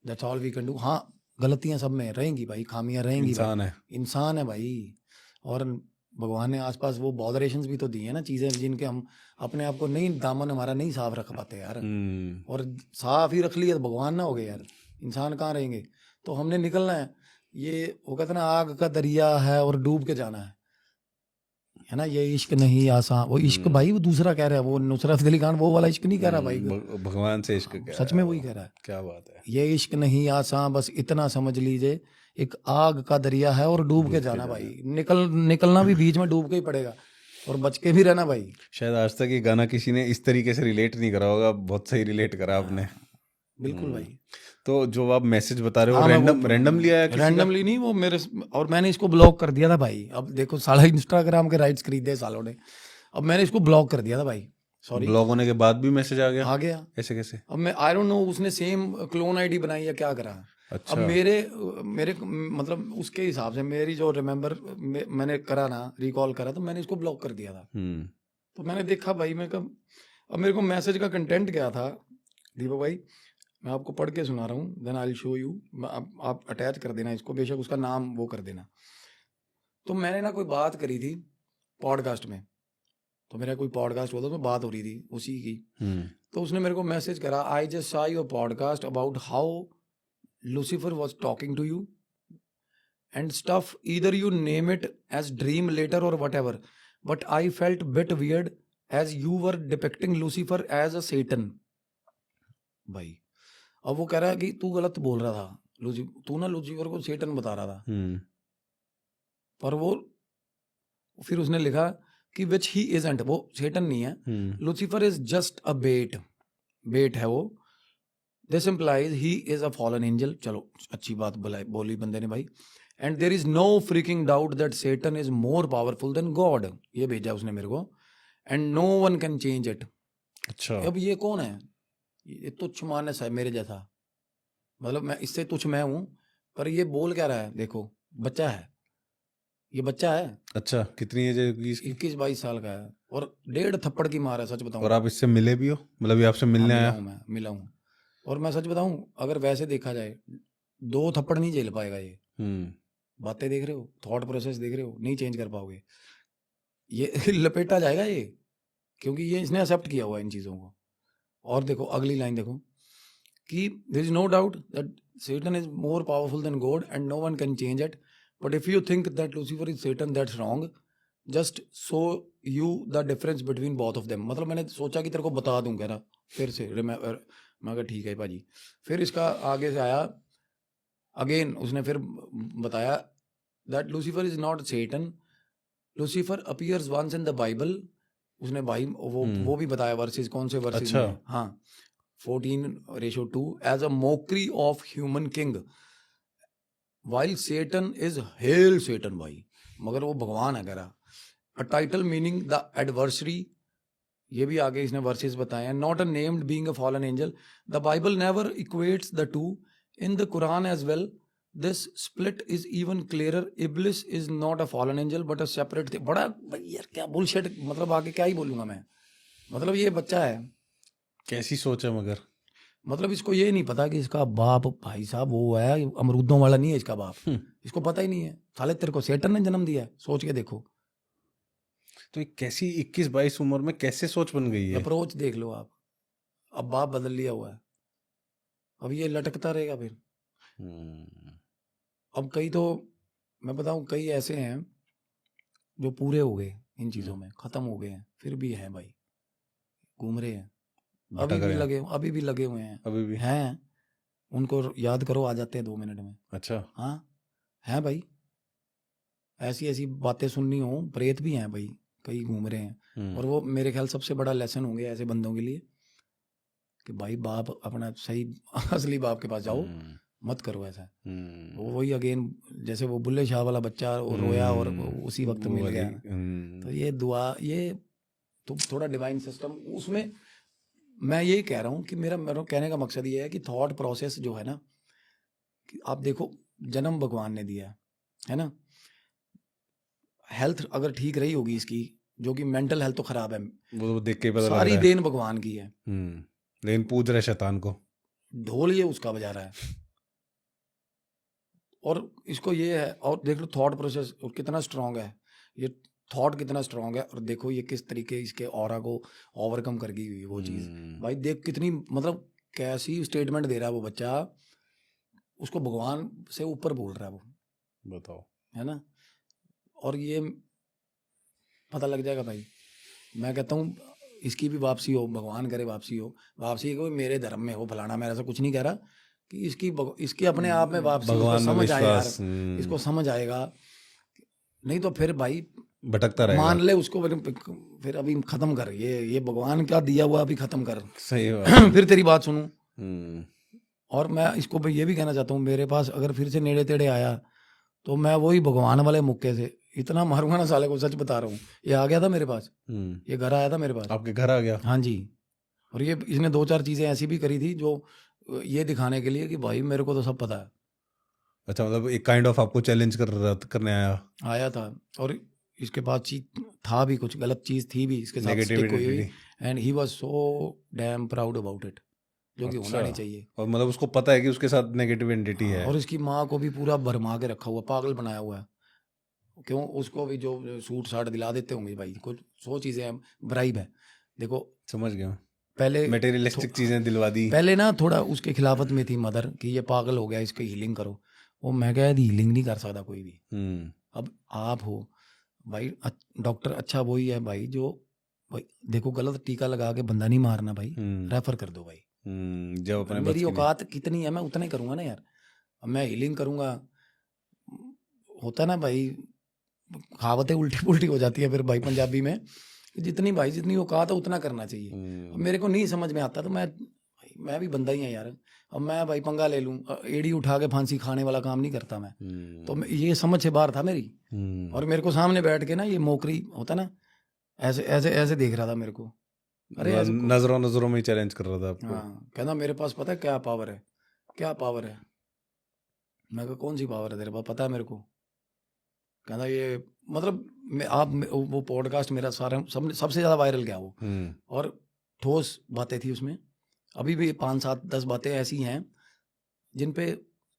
that's all we can do. हाँ गलतियां सब में रहेंगी भाई, खामियां रहेंगी, इंसान है भाई, और भगवान ने आसपास वो बॉदरेशंस भी तो दी है ना, चीजें जिनके हम अपने आप को नहीं, दामन हमारा नहीं साफ रख पाते यार, और साफ ही रख लिया तो भगवान ना हो गए यार, इंसान कहाँ रहेंगे, तो हमने निकलना है, ये वो कहते ना आग का दरिया है और डूब के जाना है ना, ये इश्क नहीं आसान, वो इश्क भाई वो दूसरा कह रहा है, वो नुसरत अली खान वो वाला इश्क नहीं कह रहा भाई, भगवान से इश्क सच में वही कह रहा है, क्या बात है, ये इश्क नहीं आसान, बस इतना समझ लीजिए, एक आग का दरिया है और डूब के जाना भाई, निकलना भी बीच में डूब के ही पड़ेगा, और बच के भी रहना भाई। शायद आज तक ये गाना किसी ने इस तरीके से रिलेट नहीं करा होगा, बहुत सही रिलेट करा आपने। बिल्कुल भाई। तो जो आप मैसेज बता रहे हो रैंडमली आया किसी का? रैंडमली नहीं, वो मेरे, और मैंने इसको ब्लॉक कर दिया था भाई, अब देखो साला इंस्टाग्राम के राइट्स खरीदे सालों ने, अब मैंने इसको ब्लॉक कर दिया था भाई, सॉरी। ब्लॉक होने के बाद भी मैसेज आ गया? ऐसे कैसे? अब मैं आई डोंट नो, उसने सेम क्लोन आईडी बनाई या क्या करा। अच्छा। अब मेरे मतलब उसके हिसाब से मेरी जो रिमेंबर मैंने करा ना, रिकॉल करा, तो मैंने इसको ब्लॉक कर दिया था। तो मैंने देखा भाई, मैं कब, अब मेरे को मैसेज का कंटेंट क्या था दीपक भाई, मैं आपको पढ़ के सुना रहा हूँ, then I will show you, आप अटैच कर देना इसको, बेशक उसका नाम वो कर देना। तो मैंने ना कोई बात करी थी पॉडकास्ट में, तो मेरा कोई पॉडकास्ट हुआ था, उसमें बात हो रही थी उसी की, तो उसने मेरे को मैसेज करा, I just saw your podcast about how Lucifer was talking to you and stuff, either you name it as dream letter और whatever, but I felt bit weird as you were depicting Lucifer as a Satan. भाई अब वो कह रहा है कि तू गलत बोल रहा था, तू ना लूसीफर को सेटन बता रहा था, पर वो फिर उसने लिखा कि विच ही इजंट, वो सेटन नहीं है, Lucifer is just a bait है वो, this implies he is a fallen angel. चलो अच्छी बात बोली बंदे ने भाई, and there is no freaking doubt that Satan is more powerful than God, ये भेजा उसने मेरे को, and no one can change it. अच्छा। अब ये कौन है? ये तुच्छ मानस है मेरे जैसा, मतलब मैं इससे तुच्छ मैं हूँ, पर ये बोल क्या रहा है? देखो बच्चा है, ये बच्चा है, अच्छा, कितनी एज है इसकी? 21-22 साल का है और 1.5 थप्पड़ की मार है, सच बताऊं। और आप इससे मिले भी हो? मतलब ये आपसे हाँ, मिलने मिला आया? हूँ, मैं मिला हूँ। और मैं सच बताऊं, अगर वैसे देखा जाए 2 थप्पड़ नहीं झेल पाएगा ये। बातें देख रहे हो, थॉट प्रोसेस देख रहे हो, नहीं चेंज कर पाओगे, ये लपेटा जाएगा ये, क्योंकि ये इसने एक्सेप्ट किया हुआ है इन चीज़ों को। और देखो अगली लाइन देखो कि there is no doubt that Satan is more powerful than God and no one can change it, but if you think that Lucifer is Satan, that's wrong. Just show you the difference between both of them। मतलब मैंने सोचा कि तेरे को बता दूं, कह रहा फिर से मैं कहा ठीक है भाजी। फिर इसका आगे से आया अगेन, उसने फिर बताया that Lucifer is not Satan, Lucifer appears once in the Bible। उसने भाई वो भी बताया वर्सेस, कौन से वर्सेस में। हाँ, 14:2 as a mockery of human king, while Satan is hail Satan भाई, मगर वो भगवान है कह रहा। a title meaning the adversary, ये भी आगे इसने वर्सेस बताए हैं। not a named being a fallen angel, the Bible never equates the two, in the Quran as well this split is even clearer, Iblis is not a fallen angel but a separate thing। बड़ा भाई यार क्या bullshit, मतलब आगे क्या ही बोलूंगा मैं, मतलब ये बच्चा है, कैसी सोच है मगर। मतलब इसको ये नहीं पता कि इसका बाप भाई साहब वो है, अमरूदों वाला नहीं है इसका बाप, इसको पता ही नहीं है। साले तेरे को सेटन ने जन्म दिया है, सोच के देखो। तो ये कैसी 21-22 उम्र में कैसे सोच बन गई है? अप्रोच देख लो आप, अब बाप बदल लिया हुआ है, अब ये लटकता रहेगा फिर। अब कई तो मैं बताऊं, कई ऐसे हैं जो पूरे हो गए इन चीजों में, खत्म हो गए हैं, फिर भी हैं भाई, घूम रहे हैं, अभी भी लगे हुए हैं, अभी भी हैं। उनको याद करो, आ जाते हैं 2 मिनट में। अच्छा, हाँ हैं भाई, ऐसी ऐसी बातें सुननी हो, प्रेत भी हैं भाई, कई घूम रहे हैं। और वो मेरे ख्याल सबसे बड़ा लेसन होंगे ऐसे बंदों के लिए कि भाई बाप अपना सही असली बाप के पास जाओ, मत करो ऐसा। वही अगेन, जैसे वो बुल्ले शाह वाला बच्चा रोया और उसी वक्त मिल गया। तो ये दुआ, ये तो थोड़ा डिवाइन सिस्टम उसमें, मैं यही कह रहा हूँ कि मेरा कहने का मकसद ये है कि थॉट प्रोसेस जो है ना, कि आप देखो जन्म भगवान ने दिया है ना, हेल्थ अगर ठीक रही होगी इसकी, जो कि मेंटल हेल्थ तो खराब है, वो देख के पता सारी देन भगवान की है, लेकिन पूज रहे शैतान को, ढोल ये उसका बजा रहा है। और इसको ये है, और देख लो थॉट प्रोसेस कितना स्ट्रांग है, ये थॉट कितना स्ट्रांग है, और देखो ये किस तरीके इसके ऑरा को ओवरकम कर गई हुई वो चीज़। भाई देख कितनी, मतलब कैसी स्टेटमेंट दे रहा है वो बच्चा, उसको भगवान से ऊपर बोल रहा है वो, बताओ, है ना। और ये पता लग जाएगा भाई, मैं कहता हूँ इसकी भी वापसी हो, भगवान करे वापसी हो, वापसी को मेरे धर्म में हो, फलाना, मैं ऐसा कुछ नहीं कह रहा कि इसकी अपने आप में वापसी हो, समझ आए यार, इसको समझ आएगा, नहीं तो फिर भाई भटकता रहेगा। मान ले उसको, फिर अभी खत्म कर, ये भगवान क्या दिया हुआ अभी खत्म कर, सही बात। फिर तेरी बात सुनूं। और मैं इसको ये भी कहना चाहता हूँ, मेरे पास अगर फिर से नेड़े तेड़े आया तो मैं वही भगवान वाले मुक्के से इतना मारूंगा ना साले को, सच बता रहा हूँ। ये आ गया था मेरे पास, ये घर आया था मेरे पास, आपके घर आ गया? हाँ जी। और ये इसने 2-4 चीजें ऐसी भी करी थी जो ये दिखाने के लिए कि भाई मेरे को तो सब पता है। अच्छा, मतलब एक काइंड ऑफ आपको चैलेंज करने आया था। और इसके बाद चीज था भी, कुछ गलत चीज थी भी इसके साथ स्टिक हुई हुई, and he was so damn proud about it, जो कि होना नहीं चाहिए। और मतलब उसको पता है कि उसके साथ नेगेटिव एंटिटी है, और इसकी माँ को भी पूरा भरमा के रखा हुआ, पागल बनाया हुआ है। क्यों? उसको भी जो सूट साट दिला देते होंगे भाई, कुछ 100 चीजें ब्राइब है। देखो समझ गया, पहले मटेरियलिस्टिक चीजें दिलवा दी। पहले ना थोड़ा उसके खिलाफत में थी मदर कि ये पागल हो गया, इसकी हीलिंग करो। वो मैं कह हीलिंग नहीं कर सकता कोई भी। अब आप हो भाई, डॉक्टर अच्छा वही है भाई जो, भाई देखो गलत टीका लगा के बंदा नहीं मारना भाई, रेफर कर दो भाई। जब अपने मेरी औकात कितनी है मैं उतना ही करूंगा ना यार। अब मैं हीलिंग करूंगा, होता ना भाई, कहावतें उल्टी पुल्टी हो जाती है फिर भाई पंजाबी में, जितनी औकात है उतना करना चाहिए। मेरे को नहीं समझ में आता तो मैं भी बंदा ही है यार। अब मैं भाई पंगा ले लूं, एड़ी उठा के फांसी खाने वाला काम नहीं करता मैं। तो ये समझ से बाहर था मेरी। और मेरे को सामने बैठ के ना ये मोकरी होता ना, ऐसे ऐसे ऐसे देख रहा था मेरे को। अरे ऐसे नजरों नजरों में ही चैलेंज कर रहा था आपको। हाँ, कहना मेरे पास पता है क्या पावर है, क्या पावर है। मैं कहा कौन सी पावर है तेरे पास, पता है मेरे को। कहना ये मतलब वो पॉडकास्ट मेरा सबसे ज़्यादा वायरल गया वो। और ठोस बातें थी उसमें। अभी भी 5 7 10 बातें ऐसी हैं जिन पे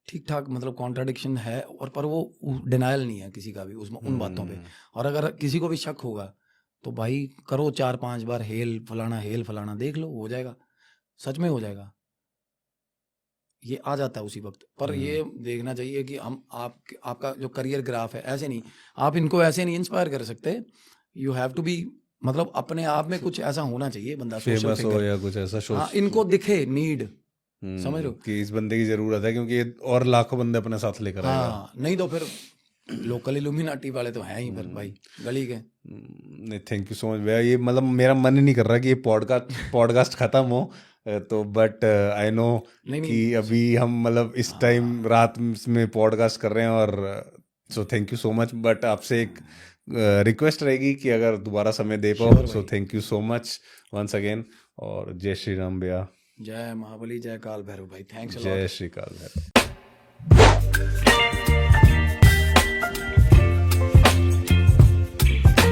ठीक ठाक मतलब कॉन्ट्राडिक्शन है, और पर वो डिनायल नहीं है किसी का भी उसमें, उन बातों पे। और अगर किसी को भी शक होगा तो भाई करो 4 5 बार हेल फलाना, देख लो, हो जाएगा, सच में हो जाएगा, ये आ जाता है उसी वक्त। पर ये देखना चाहिए कि हम आपका जो करियर ग्राफ है, ऐसे नहीं, आप इनको ऐसे नहीं इंस्पायर कर सकते। यू हैव टू बी, मतलब अपने आप में कुछ ऐसा होना चाहिए बंदा, सोशल फेमस हो फिगर। या कुछ ऐसा हाँ, इनको दिखे नीड, समझ लो कि इस बंदे की जरूरत है, क्योंकि ये और लाखों बंदे अपने साथ लेकर आएगा। हाँ, नहीं तो फिर लोकल इल्यूमिनाटी वाले तो हैं ही फिर भाई गली के। नहीं, थैंक यू सो मच भैया। ये मतलब मेरा मन ही नहीं कर रहा कि ये पॉडकास्ट खत्म हो, तो बट आई नो नहीं कि अभी हम मतलब इस टाइम रात में पॉडकास्ट कर रहे हैं, और so thank you so much. But आपसे एक रिक्वेस्ट रहेगी कि अगर दोबारा समय दे पाओ, Sure सो भाई। Thank you so much once again. और जय श्री राम भैया, जय महाबली, जय काल भैरव भाई, थैंक्स अ लॉट। जय श्री काल भैरव।